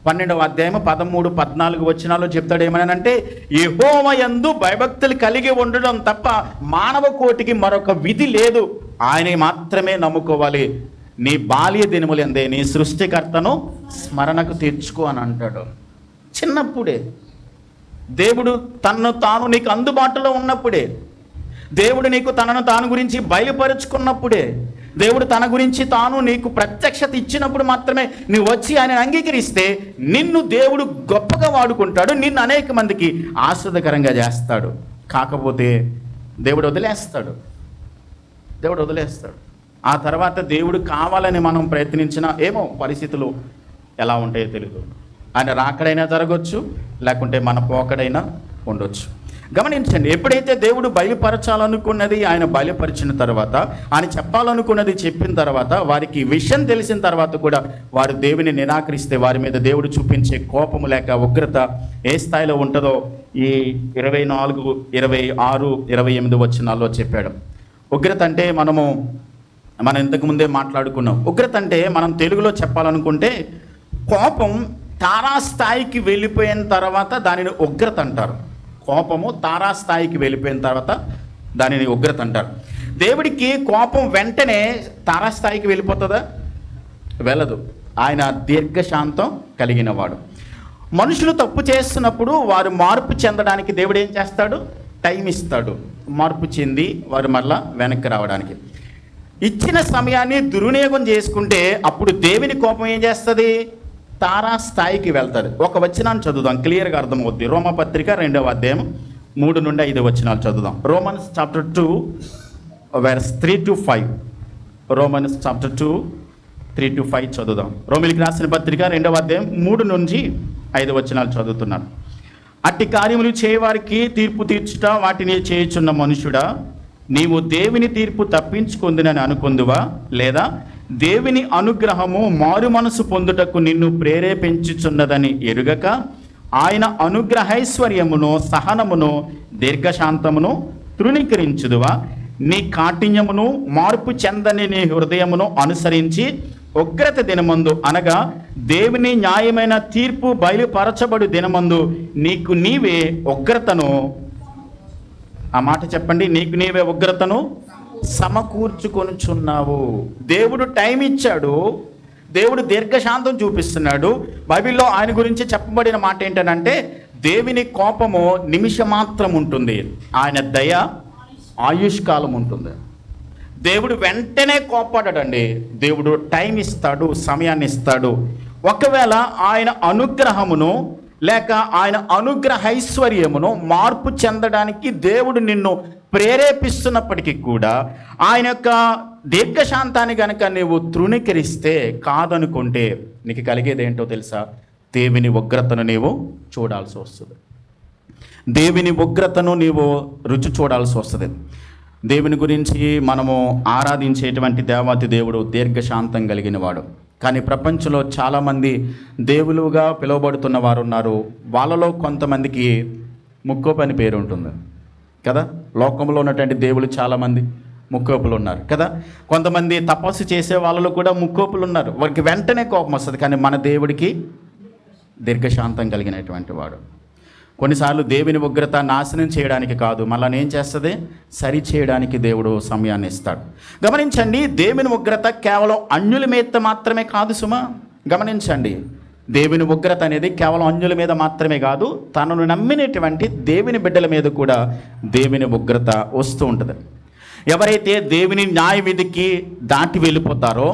12వ అధ్యాయం 13, 14 వచనాల్లో చెప్తాడు ఏమనంటే, యెహోవా యందు భయభక్తులు కలిగి ఉండడం తప్ప మానవ కోటికి మరొక విధి లేదు, ఆయనే మాత్రమే నమ్ముకోవాలి. నీ బాల్య దినములందే నీ సృష్టికర్తను స్మరణకు తెచ్చుకో అని అంటాడు. చిన్నప్పుడే దేవుడు తనను తాను నీకు అందుబాటులో ఉన్నప్పుడే, దేవుడు నీకు తనను తాను గురించి బయలుపరుచుకున్నప్పుడే, దేవుడు తన గురించి తాను నీకు ప్రత్యక్షత ఇచ్చినప్పుడు మాత్రమే నువ్వు వచ్చి ఆయన అంగీకరిస్తే నిన్ను దేవుడు గొప్పగా వాడుకుంటాడు, నిన్ను అనేక మందికి ఆశ్రదకరంగా చేస్తాడు. కాకపోతే దేవుడు వదిలేస్తాడు. దేవుడు వదిలేస్తాడు. ఆ తర్వాత దేవుడు కావాలని మనం ప్రయత్నించినా ఏమో పరిస్థితులు ఎలా ఉంటాయో తెలియదు. ఆయన రాకడైనా జరగవచ్చు, లేకుంటే మన పోకడైనా ఉండొచ్చు. గమనించండి, ఎప్పుడైతే దేవుడు బయలుపరచాలనుకున్నది ఆయన బయలుపరిచిన తర్వాత, ఆయన చెప్పాలనుకున్నది చెప్పిన తర్వాత, వారికి విషయం తెలిసిన తర్వాత కూడా వారు దేవుని నిరాకరిస్తే వారి మీద దేవుడు చూపించే కోపము లేక ఉగ్రత ఏ స్థాయిలో ఉంటుందో ఈ 24, 26, 28 వచనాల్లో చెప్పాడు. ఉగ్రత అంటే మనం ఇంతకుముందే మాట్లాడుకున్నాం. ఉగ్రత అంటే మనం తెలుగులో చెప్పాలనుకుంటే కోపం తారాస్థాయికి వెళ్ళిపోయిన తర్వాత దానిని ఉగ్రత అంటారు. కోపము తారాస్థాయికి వెళ్ళిపోయిన తర్వాత దానిని ఉగ్రత అంటారు. దేవుడికి కోపం వెంటనే తారాస్థాయికి వెళ్ళిపోతుందా? వెళ్ళదు. ఆయన దీర్ఘశాంతం కలిగిన వాడు. మనుషులు తప్పు చేస్తున్నప్పుడు వారు మార్పు చెందడానికి దేవుడు ఏం చేస్తాడు? టైం ఇస్తాడు, మార్పు చెంది వారు మళ్ళా వెనక్కి రావడానికి. ఇచ్చిన సమయాన్ని దుర్వినియోగం చేసుకుంటే అప్పుడు దేవుని కోపం ఏం చేస్తుంది? తారాస్థాయికి వెళ్తుంది. ఒక వచనాన్ని చదువుదాం, క్లియర్గా అర్థమవుద్ది. రోమపత్రిక 2వ అధ్యాయం 3 నుండి 5 వచనాలు చదువుదాం. Romans chapter 2 verse 3 to 5. Romans chapter 2 3 to 5 చదువుదాం. రోమిలికి రాసిన పత్రిక 2వ అధ్యాయం 3 నుంచి 5 వచనాలు చదువుతున్నాను. అట్టి కార్యములు చేయవారికి తీర్పు తీర్చుట వాటిని చేయుచున్న మనుషుడా, నీవు దేవుని తీర్పు తప్పించుకుందునని అనుకుందువా? లేదా దేవుని అనుగ్రహము మారు మనసు పొందుటకు నిన్ను ప్రేరేపించుచున్నదని ఎరుగక ఆయన అనుగ్రహైశ్వర్యమును సహనమును దీర్ఘశాంతమును తృణీకరించుదువా? నీ కాఠిన్యమును మార్పు చెందని నీ హృదయమును అనుసరించి ఉగ్రత దినమందు, అనగా దేవుని న్యాయమైన తీర్పు బయలుపరచబడు దినమందు నీకు నీవే ఉగ్రతను, ఆ మాట చెప్పండి, నీకు నీవే ఉగ్రతను సమకూర్చుకొనుచున్నావు. దేవుడు టైం ఇచ్చాడు, దేవుడు దీర్ఘశాంతం చూపిస్తున్నాడు. బైబిల్లో ఆయన గురించి చెప్పబడిన మాట ఏంటంటే దేవుని కోపము నిమిషమాత్రం ఉంటుంది, ఆయన దయ ఆయుష్కాలం ఉంటుంది. దేవుడు వెంటనే కోపపడడండి, దేవుడు టైం ఇస్తాడు, సమయాన్ని ఇస్తాడు. ఒకవేళ ఆయన అనుగ్రహమును లేక ఆయన అనుగ్రహైశ్వర్యమును మార్పు చెందడానికి దేవుడు నిన్ను ప్రేరేపిస్తున్నప్పటికీ కూడా ఆయన యొక్క దీర్ఘశాంతాన్ని కనుక నీవు తృణీకరిస్తే, కాదనుకుంటే నీకు కలిగేది ఏంటో తెలుసా? దేవుని ఉగ్రతను నీవు చూడాల్సి వస్తుంది. దేవుని ఉగ్రతను నీవు రుచి చూడాల్సి వస్తుంది. దేవుని గురించి మనము ఆరాధించేటువంటి దేవాతి దేవుడు దీర్ఘశాంతం కలిగిన వాడు. కానీ ప్రపంచంలో చాలామంది దేవులుగా పిలువబడుతున్న వారు ఉన్నారు. వాళ్ళలో కొంతమందికి ముక్కోపు అని పేరు ఉంటుంది కదా. లోకంలో ఉన్నటువంటి దేవులు చాలామంది ముక్కోపులు ఉన్నారు కదా. కొంతమంది తపస్సు చేసే వాళ్ళలో కూడా ముక్కోపులు ఉన్నారు. వారికి వెంటనే కోపం వస్తుంది. కానీ మన దేవుడికి దీర్ఘశాంతం కలిగినటువంటి వాడు. కొన్నిసార్లు దేవుని ఉగ్రత నాశనం చేయడానికి కాదు, మళ్ళీ ఏం చేస్తుంది? సరి చేయడానికి దేవుడు సమయాన్ని ఇస్తాడు. గమనించండి, దేవుని ఉగ్రత కేవలం అన్యుల మీద మాత్రమే కాదు సుమా. గమనించండి, దేవుని ఉగ్రత అనేది కేవలం అన్యుల మీద మాత్రమే కాదు, తనను నమ్మినటువంటి దేవుని బిడ్డల మీద కూడా దేవుని ఉగ్రత వస్తూ ఉంటుంది. ఎవరైతే దేవుని న్యాయ విధికి దాటి వెళ్ళిపోతారో,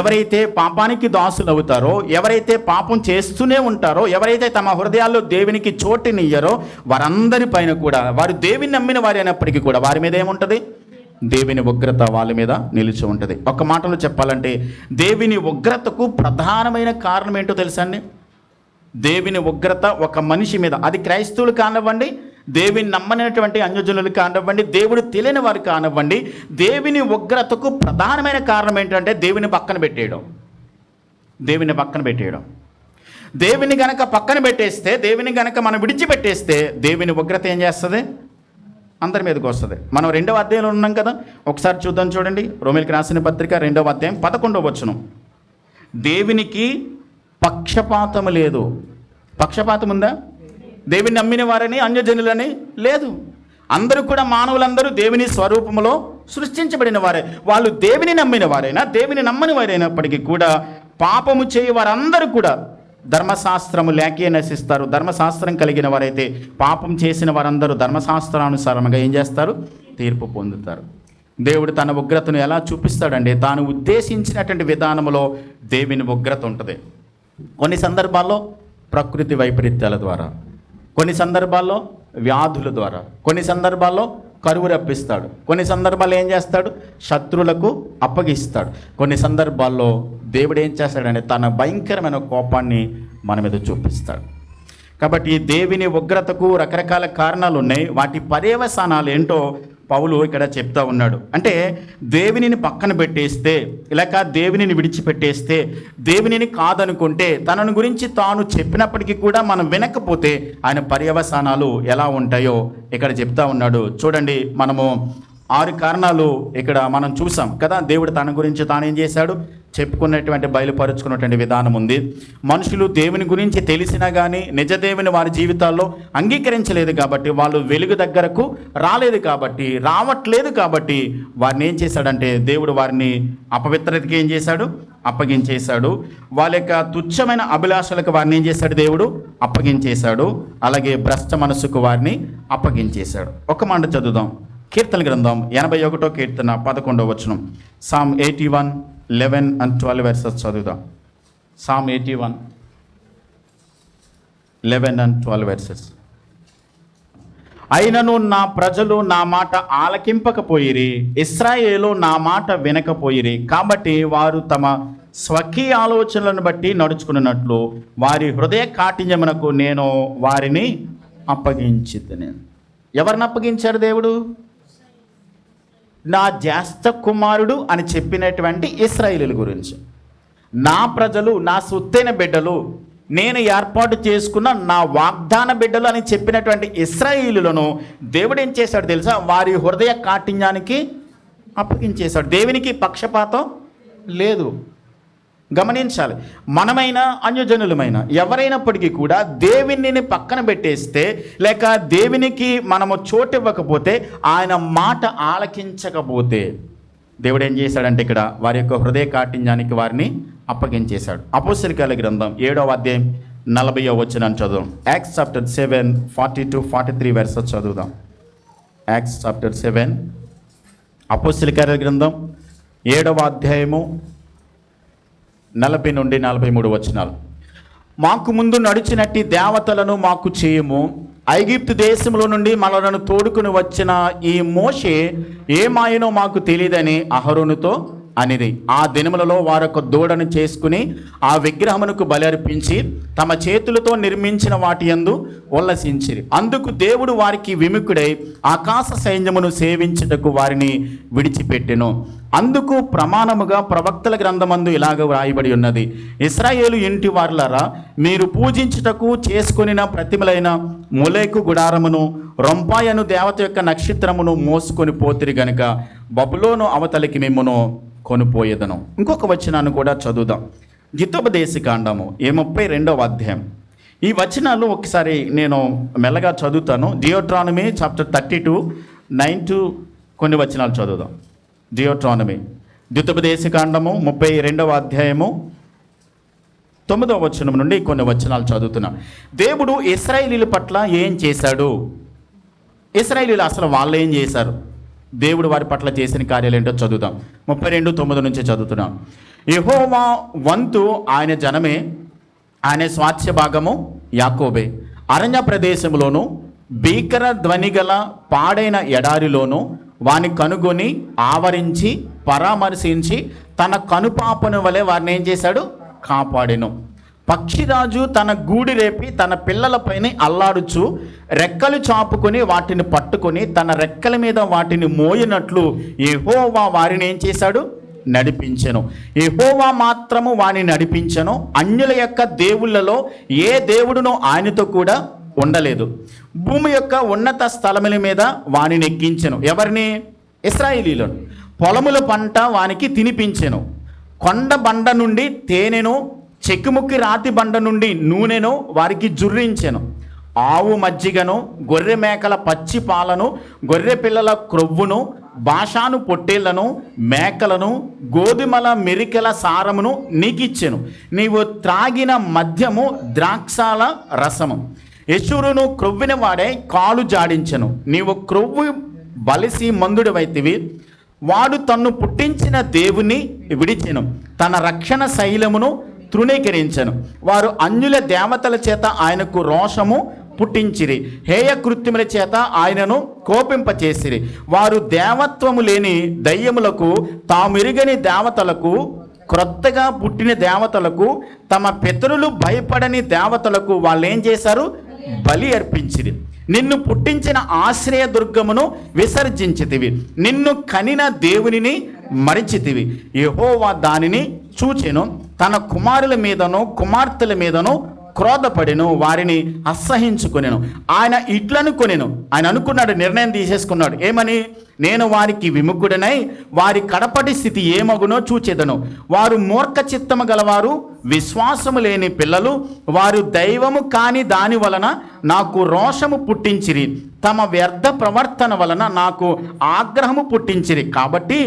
ఎవరైతే పాపానికి దాసులు అవుతారో, ఎవరైతే పాపం చేస్తూనే ఉంటారో, ఎవరైతే తమ హృదయాల్లో దేవునికి చోటునియ్యారో వారందరి పైన కూడా, వారు దేవుని నమ్మిన వారు అయినప్పటికీ కూడా వారి మీద ఏముంటుంది? దేవుని ఉగ్రత వాళ్ళ మీద నిలిచి ఉంటుంది. ఒక మాటలో చెప్పాలంటే దేవుని ఉగ్రతకు ప్రధానమైన కారణం ఏంటో తెలుసా అండి? దేవుని ఉగ్రత ఒక మనిషి మీద, అది క్రైస్తవులు కానివ్వండి, దేవుని నమ్మనటువంటి అన్యజనులు కానివ్వండి, దేవుడు తెలియని వారు కానివ్వండి, దేవుని ఉగ్రతకు ప్రధానమైన కారణం ఏంటంటే దేవుని పక్కన పెట్టేయడం. దేవుని పక్కన పెట్టేయడం. దేవుని గనక పక్కన పెట్టేస్తే, దేవుని గనక మనం విడిచిపెట్టేస్తే దేవుని ఉగ్రత ఏం చేస్తుంది? అందరి మీదకి వస్తుంది. మనం 2వ అధ్యాయంలో ఉన్నాం కదా, ఒకసారి చూద్దాం. చూడండి, రోమిలికి రాసిన పత్రిక 2వ అధ్యాయం 11వ వచనం. దేవునికి పక్షపాతం లేదు. పక్షపాతం ఉందా? దేవుని నమ్మిన వారని అన్యజనులని లేదు. అందరూ కూడా, మానవులందరూ దేవుని స్వరూపంలో సృష్టించబడిన వారే. వాళ్ళు దేవుని నమ్మిన వారైనా దేవుని నమ్మని వారైనప్పటికీ కూడా పాపము చేయి వారందరూ కూడా ధర్మశాస్త్రము లేకే నశిస్తారు. ధర్మశాస్త్రం కలిగిన వారైతే పాపం చేసిన వారందరూ ధర్మశాస్త్రానుసారంగా ఏం చేస్తారు? తీర్పు పొందుతారు. దేవుడు తన ఉగ్రతను ఎలా చూపిస్తాడంటే తాను ఉద్దేశించినటువంటి విధానంలో దేవుని ఉగ్రత ఉంటుంది. కొన్ని సందర్భాల్లో ప్రకృతి వైపరీత్యాల ద్వారా, కొన్ని సందర్భాల్లో వ్యాధుల ద్వారా, కొన్ని సందర్భాల్లో కరువు రప్పిస్తాడు. కొన్ని సందర్భాల్లో ఏం చేస్తాడు? శత్రువులకు అప్పగిస్తాడు. కొన్ని సందర్భాల్లో దేవుడు ఏం చేస్తాడంటే తన భయంకరమైన కోపాన్ని మన మీద చూపిస్తాడు. కాబట్టి దేవుని ఉగ్రతకు రకరకాల కారణాలు ఉన్నాయి. వాటి పర్యవసానాలు ఏంటో పౌలు ఇక్కడ చెప్తా ఉన్నాడు. అంటే దేవునిని పక్కన పెట్టేస్తే, లేక దేవునిని విడిచిపెట్టేస్తే, దేవునిని కాదనుకుంటే, తనను గురించి తాను చెప్పినప్పటికీ కూడా మనం వినకపోతే ఆయన పర్యవసానాలు ఎలా ఉంటాయో ఇక్కడ చెప్తా ఉన్నాడు. చూడండి, మనము 6 కారణాలు ఇక్కడ మనం చూసాం కదా. దేవుడు తన గురించి తానేం చేశాడు చెప్పుకున్నటువంటి బయలుపరుచుకున్నటువంటి విధానం ఉంది. మనుషులు దేవుని గురించి తెలిసినా కానీ నిజ దేవుని వారి జీవితాల్లో అంగీకరించలేదు కాబట్టి, వాళ్ళు వెలుగు దగ్గరకు రావట్లేదు కాబట్టి వారిని ఏం చేశాడంటే దేవుడు వారిని అపవిత్రతకి ఏం చేశాడు? అప్పగించేశాడు. వాళ్ళ యొక్క తుచ్చమైన అభిలాషలకు వారిని ఏం చేశాడు? దేవుడు అప్పగించేశాడు. అలాగే భ్రష్ట మనసుకు వారిని అప్పగించేశాడు. ఒక మాట చదువుదాం. కీర్తన గ్రంథం 81వ కీర్తన 11వ వచనం. సామ్ 81 11 and 12 verses చదువుదాం. Psalm 81 11 and 12 verses. అయినను నా ప్రజలు నా మాట ఆలకింపకపోయిరి, ఇశ్రాయేలు నా మాట వినకపోయిరి, కాబట్టి వారు తమ స్వకీయ ఆలోచనలను బట్టి నడుచుకున్నట్లు వారి హృదయ కాఠిన్యమునకు నేను వారిని అప్పగించితిని. ఎవరిని అప్పగించారు దేవుడు? నా జ్యేష్ఠ కుమారుడు అని చెప్పినటువంటి ఇశ్రాయేలీయుల గురించి. నా ప్రజలు, నా సొత్తైన బిడ్డలు, నేను ఏర్పాటు చేసుకున్న నా వాగ్దాన బిడ్డలు అని చెప్పినటువంటి ఇశ్రాయేలీయులను దేవుడు ఏం చేశాడు తెలుసా? వారి హృదయ కాఠిన్యానికి అప్పగించేశాడు. దేవునికి పక్షపాతం లేదు. గమనించాలి. మనమైనా అన్యజనులమైన ఎవరైనప్పటికీ కూడా దేవునిని పక్కన పెట్టేస్తే, లేక దేవునికి మనము చోటు ఇవ్వకపోతే, ఆయన మాట ఆలకించకపోతే దేవుడు ఏం చేశాడంటే ఇక్కడ వారి యొక్క హృదయ కాఠిన్యానికి వారిని అప్పగించేశాడు. అపోస్తలుల గ్రంథం 7వ అధ్యాయం 40వ వచనం చదువుదాం. యాక్ట్స్ చాప్టర్ 7 40-43 వెర్సెస్ చదువుదాం. యాక్ట్స్ చాప్టర్ 7 అపోస్తలుల గ్రంథం 7వ అధ్యాయము 40 నుండి 43 వచనాలు. మాకు ముందు నడిచినట్టి దేవతలను మాకు చేయము, ఐగుప్తు దేశంలో నుండి మనలను తోడుకుని వచ్చిన ఈ మోషే ఏమాయనో మాకు తెలియదని అహరోనుతో అనిది. ఆ దినములలో వారొక దూడను చేసుకుని ఆ విగ్రహమునకు బలి అర్పించి తమ చేతులతో నిర్మించిన వాటి యందు ఉల్లసించిరి. అందుకు దేవుడు వారికి విముఖుడై ఆకాశ సైన్యమును సేవించుటకు వారిని విడిచిపెట్టెను. అందుకు ప్రమాణముగా ప్రవక్తల గ్రంథమందు ఇలాగ వ్రాయబడి ఉన్నది, ఇశ్రాయేలు ఇంటి వారులారా, మీరు పూజించుటకు చేసుకొనిన ప్రతిమలైన మొలెకు గుడారమును రొంపాయను దేవత యొక్క నక్షత్రమును మోసుకొని పోతిరి గనుక బబులోను అవతలికి మిమ్మును కొనిపోయేదను. ఇంకొక వచనాన్ని కూడా చదువుదాం. హితోపదేశకాండము 32వ అధ్యాయం. ఈ వచనాలు ఒకసారి నేను మెల్లగా చదువుతాను. జియోట్రానమీ చాప్టర్ 32 9 to కొన్ని వచనాలు చదువుదాం. జియోట్రానమీ ద్వితోపదేశకాండము 32వ అధ్యాయము 9వ వచనం నుండి కొన్ని వచనాలు చదువుతున్నాం. దేవుడు ఇశ్రాయేలీయుల పట్ల ఏం చేశాడు? ఇశ్రాయేలీయులు అసలు వాళ్ళు ఏం చేశారు? దేవుడు వారి పట్ల చేసిన కార్యాలు ఏంటో చదువుదాం. 32:9 నుంచి చదువుతున్నాం. యెహోవా వంతు ఆయన జనమే, ఆయన స్వాస్థ్య భాగము యాకోబే. అరణ్య ప్రదేశంలోను భీకర ధ్వనిగల పాడైన ఎడారిలోను వాని కనుగొని ఆవరించి పరామర్శించి తన కనుపాపను వలె వారిని ఏం చేశాడు? కాపాడెను. పక్షిరాజు తన గూడి రేపి తన పిల్లలపైన అల్లాడుచు రెక్కలు చాపుకొని వాటిని పట్టుకొని తన రెక్కల మీద వాటిని మోయినట్లు యెహోవా వారిని ఏం చేశాడు? నడిపించెను. యెహోవా మాత్రము వారిని నడిపించెను. అన్యుల యొక్క దేవుళ్ళలో ఏ దేవుడునో ఆయనతో కూడా ఉండలేదు. భూమి యొక్క ఉన్నత స్థలముల మీద వానిని ఎక్కించెను. ఎవరిని? ఇశ్రాయేలీయులను. పొలముల పంట వానికి తినిపించెను. కొండ బండ నుండి తేనెను, చెక్కుముక్కి రాతి బండ నుండి నూనెను వారికి జుర్రించెను. ఆవు మజ్జిగను, గొర్రె మేకల పచ్చి పాలను, గొర్రె పిల్లల క్రొవ్వును, బాషాను పొట్టేళ్లను, మేకలను, గోధుమల మెరికల సారమును నీకిచ్చెను. నీవు త్రాగిన మద్యము ద్రాక్షాల రసము. యెషూరును క్రొవ్విన వాడే కాలు జాడించెను. నీవు క్రొవ్వు బలిసి మందుడివైతివి. వాడు తన్ను పుట్టించిన దేవుని విడిచెను, తన రక్షణ శైలమును తృణీకరించెను. వారు అన్యుల దేవతల చేత ఆయనకు రోషము పుట్టించిరి, హేయ కృత్యముల చేత ఆయనను కోపింపచేసిరి. వారు దేవత్వము లేని దయ్యములకు, తామెరుగని దేవతలకు, క్రొత్తగా పుట్టిన దేవతలకు, తమ పితరులు భయపడని దేవతలకు వాళ్ళు ఏం చేశారు? బలి అర్పించిరి. నిన్ను పుట్టించిన ఆశ్రయ దుర్గమును విసర్జించితివి, నిన్ను కనిన దేవునిని మరిచితివి. యెహోవా దానిని చూచెను, తన కుమారుల మీదను కుమార్తెల మీదను క్రోధపడెను, వారిని అసహించుకొనెను. ఆయన ఇట్లనుకొనెను, ఆయన అనుకున్నాడు, నిర్ణయం తీసేసుకున్నాడు. ఏమని? నేను వారికి విముఖుడనై వారి కడపటి స్థితి ఏమగునో చూచెదను. వారు మూర్ఖ చిత్తము గలవారు, విశ్వాసము లేని పిల్లలు, వారు దైవము కాని దాని వలన నాకు రోషము పుట్టించిరి, తమ వ్యర్థ ప్రవర్తన వలన నాకు ఆగ్రహము పుట్టించిరి. కాబట్టి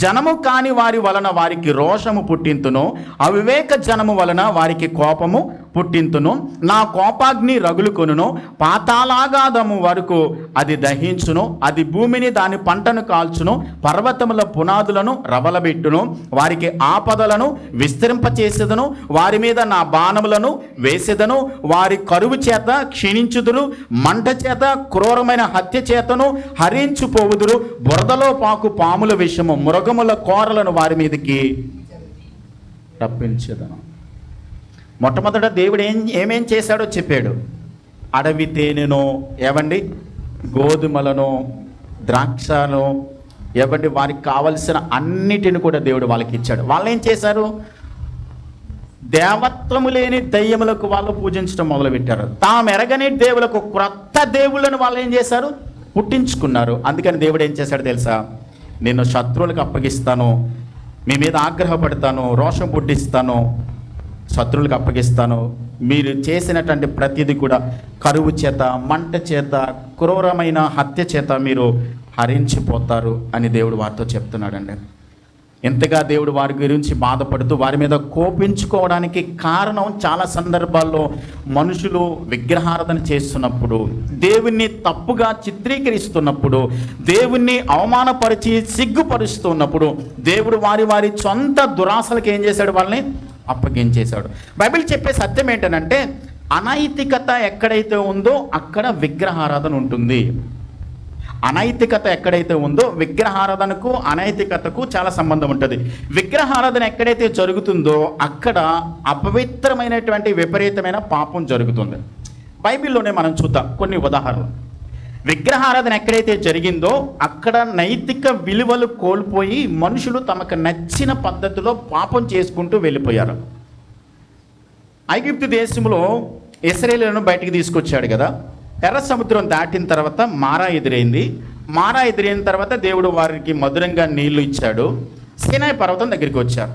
జనము కాని వారి వలన వారికి రోషము పుట్టింతును, అవివేక జనము వలన వారికి కోపము పుట్టింతును. నా కోపాగ్ని రగులుకొనును, పాతాళాగాధము వరకు అది దహించును, అది భూమిని దాని పంటను కాల్చును, పర్వతముల పునాదులను రవలబెట్టును. వారికి ఆపదలను విస్తరింపచేసేదను, వారి మీద నా బాణములను వేసేదను. వారి కరువు చేత క్షీణించుదురు, మంట చేత క్రూరమైన హత్య చేతను హరించుపోవుదురు. బురదలో పాకు పాముల విషము, మృగముల కోరలను వారి మీదకి రప్పించేదను. మొట్టమొదట దేవుడు ఏమేం చేశాడో చెప్పాడు. అడవి తేనెను, ఏవండి, గోధుమలను, ద్రాక్షను, ఏవండి, వారికి కావలసిన అన్నిటిని కూడా దేవుడు వాళ్ళకి ఇచ్చాడు. వాళ్ళు ఏం చేశారు? దేవత్వము లేని దయ్యములకు వాళ్ళు పూజించడం మొదలుపెట్టారు. తాము ఎరగని దేవులకు క్రొత్త దేవుళ్ళను వాళ్ళు ఏం చేశారు? పుట్టించుకున్నారు. అందుకని దేవుడు ఏం చేశాడు తెలుసా? నేను శత్రువులకు అప్పగిస్తాను, మీ మీద ఆగ్రహపడతాను, రోషం పుట్టిస్తాను, శత్రువులకు అప్పగిస్తాను. మీరు చేసినటువంటి ప్రతిదీ కూడా కరువు చేత, మంట చేత, క్రూరమైన హత్య చేత మీరు హరించిపోతారు అని దేవుడు వారితో చెప్తున్నాడండి. ఎంతగా దేవుడు వారి గురించి బాధపడుతూ వారి మీద కోపించుకోవడానికి కారణం, చాలా సందర్భాల్లో మనుషులు విగ్రహారాధన చేస్తున్నప్పుడు, దేవుణ్ణి తప్పుగా చిత్రీకరిస్తున్నప్పుడు, దేవుణ్ణి అవమానపరిచి సిగ్గుపరుస్తున్నప్పుడు దేవుడు వారి సొంత దురాశలకు ఏం చేశాడు? వాళ్ళని అప్పగించేశాడు. బైబిల్ చెప్పే సత్యం ఏంటనంటే, అనైతికత ఎక్కడైతే ఉందో అక్కడ విగ్రహారాధన ఉంటుంది. అనైతికత ఎక్కడైతే ఉందో విగ్రహారాధనకు అనైతికతకు చాలా సంబంధం ఉంటుంది. విగ్రహారాధన ఎక్కడైతే జరుగుతుందో అక్కడ అపవిత్రమైనటువంటి విపరీతమైన పాపం జరుగుతుంది. బైబిల్లోనే మనం చూద్దాం కొన్ని ఉదాహరణలు. విగ్రహారాధన ఎక్కడైతే జరిగిందో అక్కడ నైతిక విలువలు కోల్పోయి మనుషులు తమకు నచ్చిన పద్ధతిలో పాపం చేసుకుంటూ వెళ్ళిపోయారు. ఐగుప్తు దేశంలో ఇశ్రాయేలులను బయటికి తీసుకొచ్చాడు కదా. ఎర్ర సముద్రం దాటిన తర్వాత మారా ఎదురైంది. మారా ఎదురైన తర్వాత దేవుడు వారికి మధురంగా నీళ్లు ఇచ్చాడు. సీనాయి పర్వతం దగ్గరికి వచ్చారు.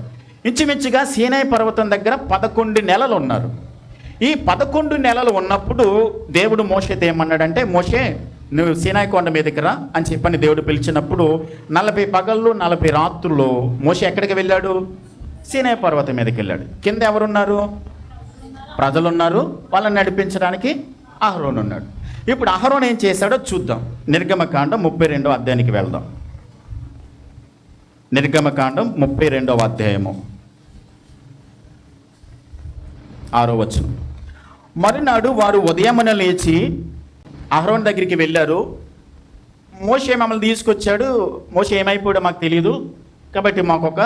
ఇంచుమించుగా సీనాయి పర్వతం దగ్గర 11 నెలలు ఉన్నారు. ఈ 11 నెలలు ఉన్నప్పుడు దేవుడు మోషేతో ఏమన్నాడంటే, మోషే నువ్వు సీనాయి కొండ మీదకి రా అని చెప్పని దేవుడు పిలిచినప్పుడు 40 పగళ్ళు 40 రాత్రులు మోషే ఎక్కడికి వెళ్ళాడు? సీనాయి పర్వతం మీదకి వెళ్ళాడు. కింద ఎవరున్నారు? ప్రజలున్నారు. వాళ్ళని నడిపించడానికి అహరోను ఉన్నాడు. ఇప్పుడు అహరోను ఏం చేశాడో చూద్దాం. నిర్గమకాండం 32వ అధ్యాయానికి వెళ్దాం. నిర్గమకాండం 32వ అధ్యాయము 6వ వచనం. మరునాడు వారు ఉదయమున లేచి అహరోను దగ్గరికి వెళ్ళారు. మోషే మమ్మల్ని తీసుకొచ్చాడు, మోషే ఏమైపోయాడో మాకు తెలియదు, కాబట్టి మాకు ఒక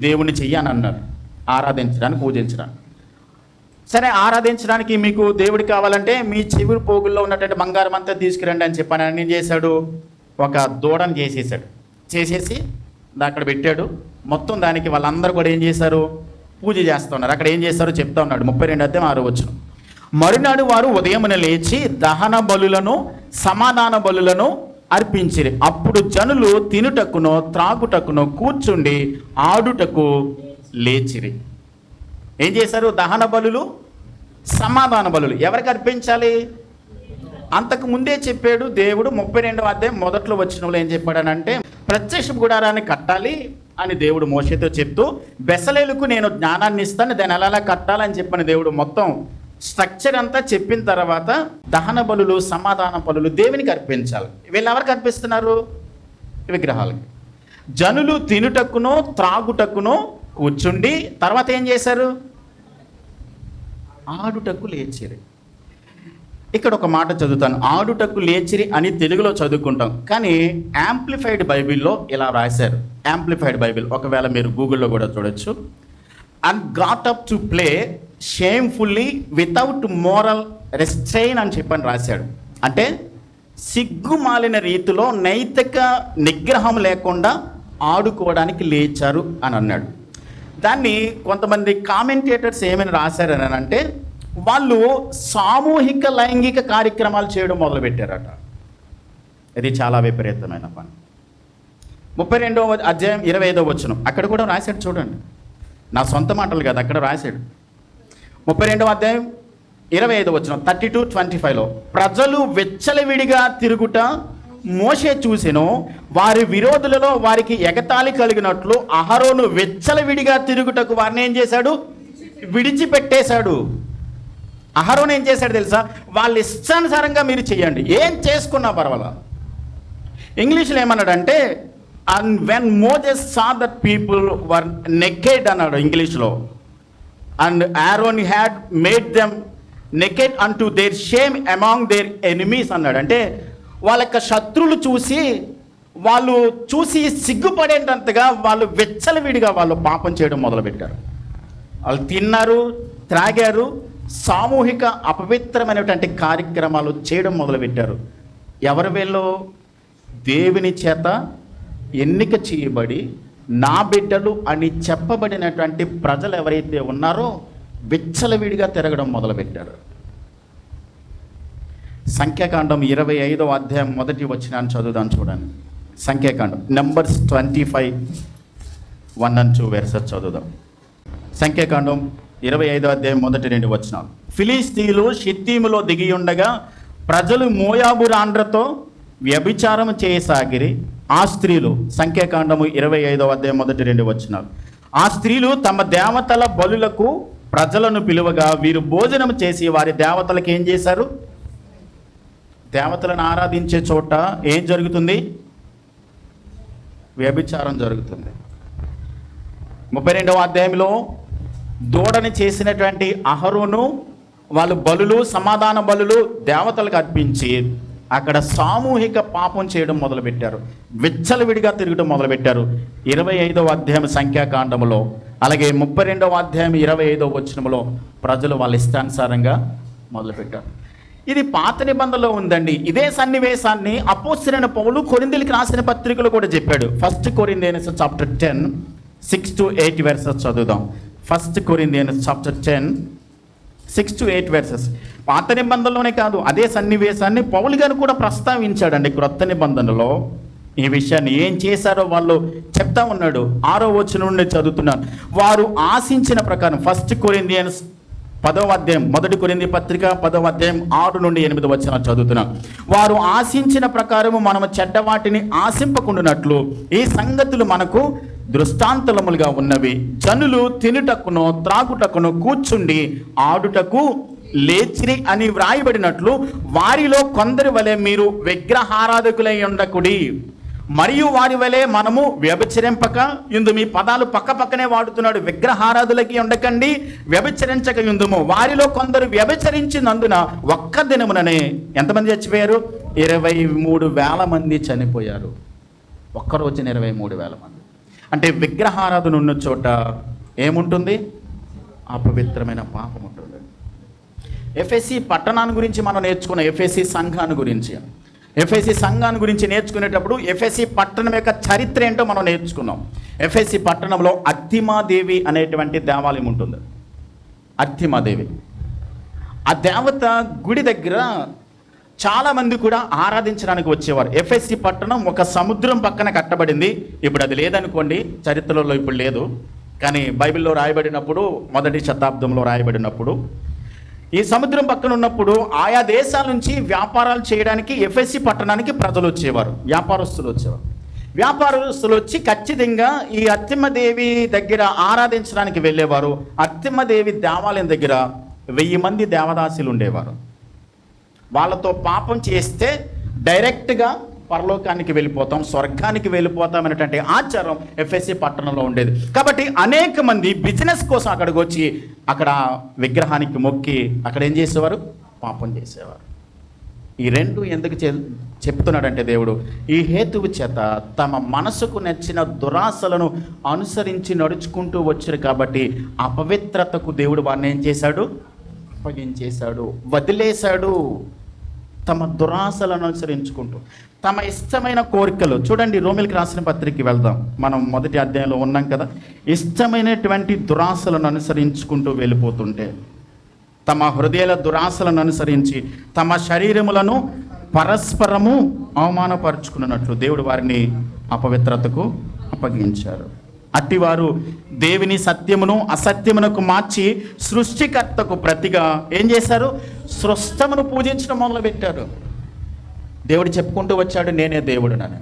దేవుని చెయ్యని అన్నారు, ఆరాధించడానికి, పూజించడానికి. సరే, ఆరాధించడానికి మీకు దేవుడు కావాలంటే మీ చెవి పోగుల్లో ఉన్నటువంటి బంగారం అంతా తీసుకురండి అని చెప్పాను. ఆయన ఏం చేశాడు? ఒక దూడను చేసేసి అక్కడ పెట్టాడు. మొత్తం దానికి వాళ్ళందరూ కూడా ఏం చేశారు? పూజ చేస్తూ ఉన్నారు. అక్కడ ఏం చేశారో చెప్తా ఉన్నాడు. 32 అధ్యాయం 6వ వచనం. మరునాడు వారు ఉదయమున లేచి దహన బలులను సమాధాన బలులను అర్పించిరి. అప్పుడు జనులు తినుటకును త్రాగుటకును కూర్చుండి ఆడుటకు లేచిరి. ఏం చేశారు? దహన బలులు, సమాధాన బలులు. ఎవరికి అర్పించాలి? అంతకు ముందే చెప్పాడు దేవుడు 32వ అధ్యాయం మొదట్లో వచనంలో ఏం చెప్పాడనంటే, ప్రత్యక్ష గుడారాన్ని కట్టాలి అని దేవుడు మోషేతో చెప్తూ, బెసలేలుకు నేను జ్ఞానాన్ని ఇస్తాను, దాన్ని ఎలా కట్టాలని చెప్పని దేవుడు మొత్తం స్ట్రక్చర్ అంతా చెప్పిన తర్వాత దహన బలులు సమాధాన బలులు దేవునికి అర్పించాలి. వీళ్ళు ఎవరికి అర్పిస్తున్నారు? విగ్రహాలకి. జనులు తినుటకును త్రాగుటకును కూర్చుండి తర్వాత ఏం చేశారు? ఆడుటకు లేచారు. ఇక్కడ ఒక మాట చదువుతాను. ఆడుటకు లేచిరి అని తెలుగులో చదువుకుంటాం, కానీ యాంప్లిఫైడ్ బైబిల్లో ఇలా రాశారు. యాంప్లిఫైడ్ బైబిల్ ఒకవేళ మీరు గూగుల్లో కూడా చూడొచ్చు. And got up to play shamefully without moral restrain అని చెప్పని రాశాడు. అంటే సిగ్గుమాలిన రీతిలో నైతిక నిగ్రహం లేకుండా ఆడుకోవడానికి లేచారు అని అన్నాడు. దాన్ని కొంతమంది కామెంటేటర్స్ ఏమైనా రాశారని అంటే, వాళ్ళు సామూహిక లైంగిక కార్యక్రమాలు చేయడం మొదలుపెట్టారట. ఇది చాలా విపరీతమైన పని. 32వ అధ్యాయం 25వ వచనం అక్కడ కూడా రాశాడు. చూడండి, నా సొంత మాటలు కాదు, అక్కడ రాశాడు. 32వ అధ్యాయం 25వ వచనం 32:25లో, ప్రజలు వెచ్చలవిడిగా తిరుగుట మోషే చూసెను, వారి విరోధులలో వారికి ఎగతాళి కలిగినట్లు అహరోను వెచ్చలవిడిగా తిరుగుటకు వారిని ఏం చేశాడు? విడిచిపెట్టేశాడు. అహరోను ఏం చేశాడు తెలుసా? వాళ్ళ ఇష్టానుసారంగా మీరు చేయండి, ఏం చేసుకున్నా పర్వాలా. ఇంగ్లీష్లో ఏమన్నాడంటే, and when Moses saw that people were naked అన్నాడు ఇంగ్లీష్లో. And Aaron had made them naked అంటూ their shame among their enemies అన్నాడు. అంటే వాళ్ళ యొక్క శత్రువులు వాళ్ళు చూసి సిగ్గుపడేటంతగా వాళ్ళు వెచ్చలవిడిగా వాళ్ళు పాపం చేయడం మొదలుపెట్టారు. వాళ్ళు తిన్నారు, త్రాగారు, సామూహిక అపవిత్రమైనటువంటి కార్యక్రమాలు చేయడం మొదలుపెట్టారు. ఎవరు వీళ్ళు? దేవుని చేత ఎన్నిక చేయబడి నా బిడ్డలు అని చెప్పబడినటువంటి ప్రజలు ఎవరైతే ఉన్నారో విచ్చలవిడిగా తిరగడం మొదలుపెట్టారు. సంఖ్యాకాండం 25వ అధ్యాయం 1వ వచనాన్ని చదువుదాం. చూడండి, సంఖ్యాకాండం నంబర్స్ 25:1-2 వెర్సెస్ చదువుదాం. సంఖ్యాకాండం 25వ అధ్యాయం 1-2 వచనాలు. ఫిలిస్తీయులు షిత్తీములో దిగి ఉండగా ప్రజలు మోయాబు రాండ్రతో వ్యభిచారం చేయసాగిరి. ఆ స్త్రీలు, సంఖ్యాకాండము 25వ అధ్యాయం 1-2 వచనాలు, ఆ స్త్రీలు తమ దేవతల బలులకు ప్రజలను పిలువగా వీరు భోజనం చేసి వారి దేవతలకు ఏం చేశారు? దేవతలను ఆరాధించే చోట ఏం జరుగుతుంది? వ్యభిచారం జరుగుతుంది. 32వ అధ్యాయంలో దూడని చేసినటువంటి అహరోను వాళ్ళు బలులు, సమాధాన బలులు దేవతలకు అర్పించి అక్కడ సామూహిక పాపం చేయడం మొదలుపెట్టారు. విచ్చలవిడిగా తిరగడం మొదలుపెట్టారు. 25వ అధ్యాయం సంఖ్యాకాండములో, అలాగే 32వ అధ్యాయం 25వ వచనంలో ప్రజలు వాళ్ళ ఇష్టానుసారంగా మొదలుపెట్టారు. ఇది పాత నిబంధనలో ఉందండి. ఇదే సన్నివేశాన్ని అపోస్తలుడైన పౌలు కొరింథీయులకు రాసిన పత్రికలో కూడా చెప్పాడు. 1 కొరింథియన్స్ చాప్టర్ 10 6-8 వెర్సెస్ చదువుదాం. 1 కొరింథియన్స్ చాప్టర్ 10 6-8 వెర్సెస్. పాత నిబంధనలోనే కాదు, అదే సన్నివేశాన్ని పౌలు గారు కూడా ప్రస్తావించాడండి. క్రొత్త నిబంధనలో ఈ విషయాన్ని ఏం చేశారో వాళ్ళు చెప్తా ఉన్నాడు. 6వ వచనం నుండి చదువుతున్నాను. వారు ఆశించిన ప్రకారం 1 కొరింథియన్స్ 10వ అధ్యాయం, 1 కొరింథీ పత్రిక 10వ అధ్యాయం 6-8 వచనాలు చదువుతున్నాం. వారు ఆశించిన ప్రకారము మనము చెడ్డవాటిని ఆశింపకుండానట్లు ఈ సంగతులు మనకు దృష్టాంతములుగా ఉన్నవి. జనులు తినుటకును త్రాగుటకును కూర్చుండి ఆడుటకు లేచిరి అని వ్రాయబడినట్లు వారిలో కొందరి వలె మీరు విగ్రహారాధకులై ఉండకుడి, మరియు వారి వలె మనము వ్యభిచరింపక యుందుము. మీ పదాలు పక్క పక్కనే వాడుతున్నాడు. విగ్రహారాధులకి ఉండకండి, వ్యభిచరించక యుందుము. వారిలో కొందరు వ్యభిచరించినందున ఒక్క దినముననే ఎంతమంది చచ్చిపోయారు? 23,000 మంది చనిపోయారు. ఒక్కరోజున 23,000 మంది. అంటే విగ్రహారాధన ఉన్న చోట ఏముంటుంది? అపవిత్రమైన పాపం ఉంటుంది. ఎఫెసీ పట్టణాన్ని గురించి మనం నేర్చుకున్నాం. ఎఫెసీ సంఘాన్ని గురించి నేర్చుకునేటప్పుడు ఎఫెసీ పట్టణం యొక్క చరిత్ర ఏంటో మనం నేర్చుకున్నాం. ఎఫెసీ పట్టణంలో అర్తిమాదేవి అనేటువంటి దేవాలయం ఉంటుంది. అర్తిమాదేవి ఆ దేవత గుడి దగ్గర చాలామంది కూడా ఆరాధించడానికి వచ్చేవారు. ఎఫెసీ పట్టణం ఒక సముద్రం పక్కన కట్టబడింది. ఇప్పుడు అది లేదనుకోండి, చరిత్రలో ఇప్పుడు లేదు, కానీ బైబిల్లో రాయబడినప్పుడు 1వ శతాబ్దంలో రాయబడినప్పుడు ఈ సముద్రం పక్కన ఉన్నప్పుడు ఆయా దేశాల నుంచి వ్యాపారాలు చేయడానికి ఎఫెసీ పట్టణానికి ప్రజలు వచ్చేవారు, వ్యాపారస్తులు వచ్చేవారు. వ్యాపారస్తులు వచ్చి ఖచ్చితంగా ఈ అర్తిమదేవి దగ్గర ఆరాధించడానికి వెళ్ళేవారు. అర్తిమదేవి దేవాలయం దగ్గర 1000 మంది దేవదాసులు ఉండేవారు. వాళ్ళతో పాపం చేస్తే డైరెక్ట్గా పరలోకానికి వెళ్ళిపోతాం, స్వర్గానికి వెళ్ళిపోతాం అనేటువంటి ఆచారం ఎఫెసీ పట్టణంలో ఉండేది. కాబట్టి అనేక మంది బిజినెస్ కోసం అక్కడికి వచ్చి అక్కడ విగ్రహానికి మొక్కి అక్కడ ఏం చేసేవారు? పాపం చేసేవారు. ఈ రెండు ఎందుకు చెప్తున్నాడంటే దేవుడు ఈ హేతువు చేత తమ మనసుకు నచ్చిన దురాశలను అనుసరించి నడుచుకుంటూ వచ్చారు కాబట్టి అపవిత్రతకు దేవుడు వారిని ఏం చేశాడు? అప్పగించేశాడు, వదిలేశాడు. తమ దురాశలను అనుసరించుకుంటూ తమ ఇష్టమైన కోరికలు. చూడండి, రోమిలికి రాసిన పత్రికకి వెళ్దాం. మనం మొదటి అధ్యాయంలో ఉన్నాం కదా. ఇష్టమైనటువంటి దురాశలను అనుసరించుకుంటూ వెళ్ళిపోతుంటే తమ హృదయాల దురాశలను అనుసరించి తమ శరీరములను పరస్పరము అవమానపరుచుకున్నట్లు దేవుడు వారిని అపవిత్రతకు అప్పగించారు. అట్టివారు దేవుని సత్యమును అసత్యమునకు మార్చి సృష్టికర్తకు ప్రతిగా ఏం చేశారు? సృష్టమును పూజించడం మొదలుపెట్టారు. దేవుడు చెప్పుకుంటూ వచ్చాడు నేనే దేవుడునని.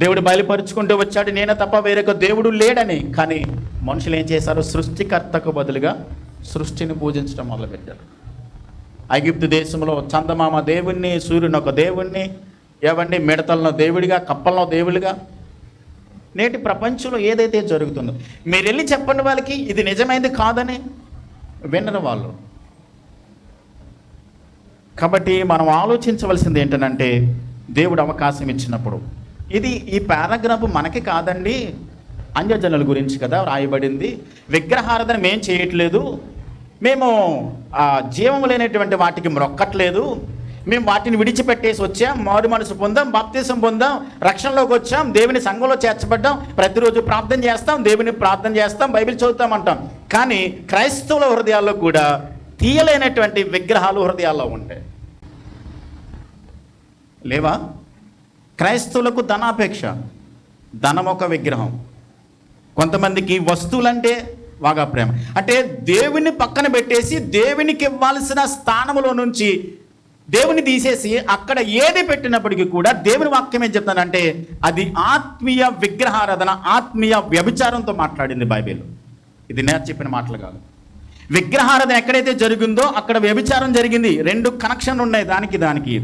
దేవుడు బయలుపరుచుకుంటూ వచ్చాడు నేనే తప్ప వేరొక దేవుడు లేడని. కానీ మనుషులు ఏం చేశారు? సృష్టికర్తకు బదులుగా సృష్టిని పూజించడం మొదలుపెట్టారు. ఐగుప్తు దేశంలో చందమామ దేవుణ్ణి, సూర్యుని ఒక దేవుణ్ణి, ఏవండి మిడతలను దేవుడిగా, కప్పలను దేవుడిగా. నేటి ప్రపంచంలో ఏదైతే జరుగుతుందో మీరు వెళ్ళి చెప్పండి వాళ్ళకి ఇది నిజమైంది కాదని, వినరు వాళ్ళు. కాబట్టి మనం ఆలోచించవలసింది ఏంటంటే దేవుడు అవకాశం ఇచ్చినప్పుడు ఈ పారాగ్రాఫ్ మనకి కాదండి, అన్యజనుల గురించి కదా రాయబడింది. విగ్రహారాధన మేం చేయట్లేదు, మేము జీవం లేనటువంటి వాటికి మొక్కట్లేదు, మేము వాటిని విడిచిపెట్టేసి వచ్చాం, మారు మనసు పొందాం, బాప్తిసం పొందాం, రక్షణలోకి వచ్చాం, దేవుని సంఘంలో చేర్చబడ్డాం, ప్రతిరోజు ప్రార్థన చేస్తాం, దేవుని ప్రార్థన చేస్తాం, బైబిల్ చదువుతాం అంటాం. కానీ క్రైస్తవుల హృదయాల్లో కూడా తీయలేనటువంటి విగ్రహాలు హృదయాల్లో ఉంటాయి. లేవా? క్రైస్తవులకు ధనాపేక్ష, ధనం ఒక విగ్రహం. కొంతమందికి వస్తువులంటే బాగా ప్రేమ. అంటే దేవుని పక్కన పెట్టేసి దేవునికి ఇవ్వాల్సిన స్థానంలో నుంచి దేవుని తీసేసి అక్కడ ఏది పెట్టినప్పటికీ కూడా దేవుని వాక్యం ఏం చెప్తానంటే అది ఆత్మీయ విగ్రహారాధన, ఆత్మీయ వ్యభిచారంతో మాట్లాడింది బైబిల్. ఇది నేను చెప్పిన మాటలు కాదు. విగ్రహారాధన ఎక్కడైతే జరిగిందో అక్కడ వ్యభిచారం జరిగింది. రెండు కనెక్షన్ ఉన్నాయి దానికి.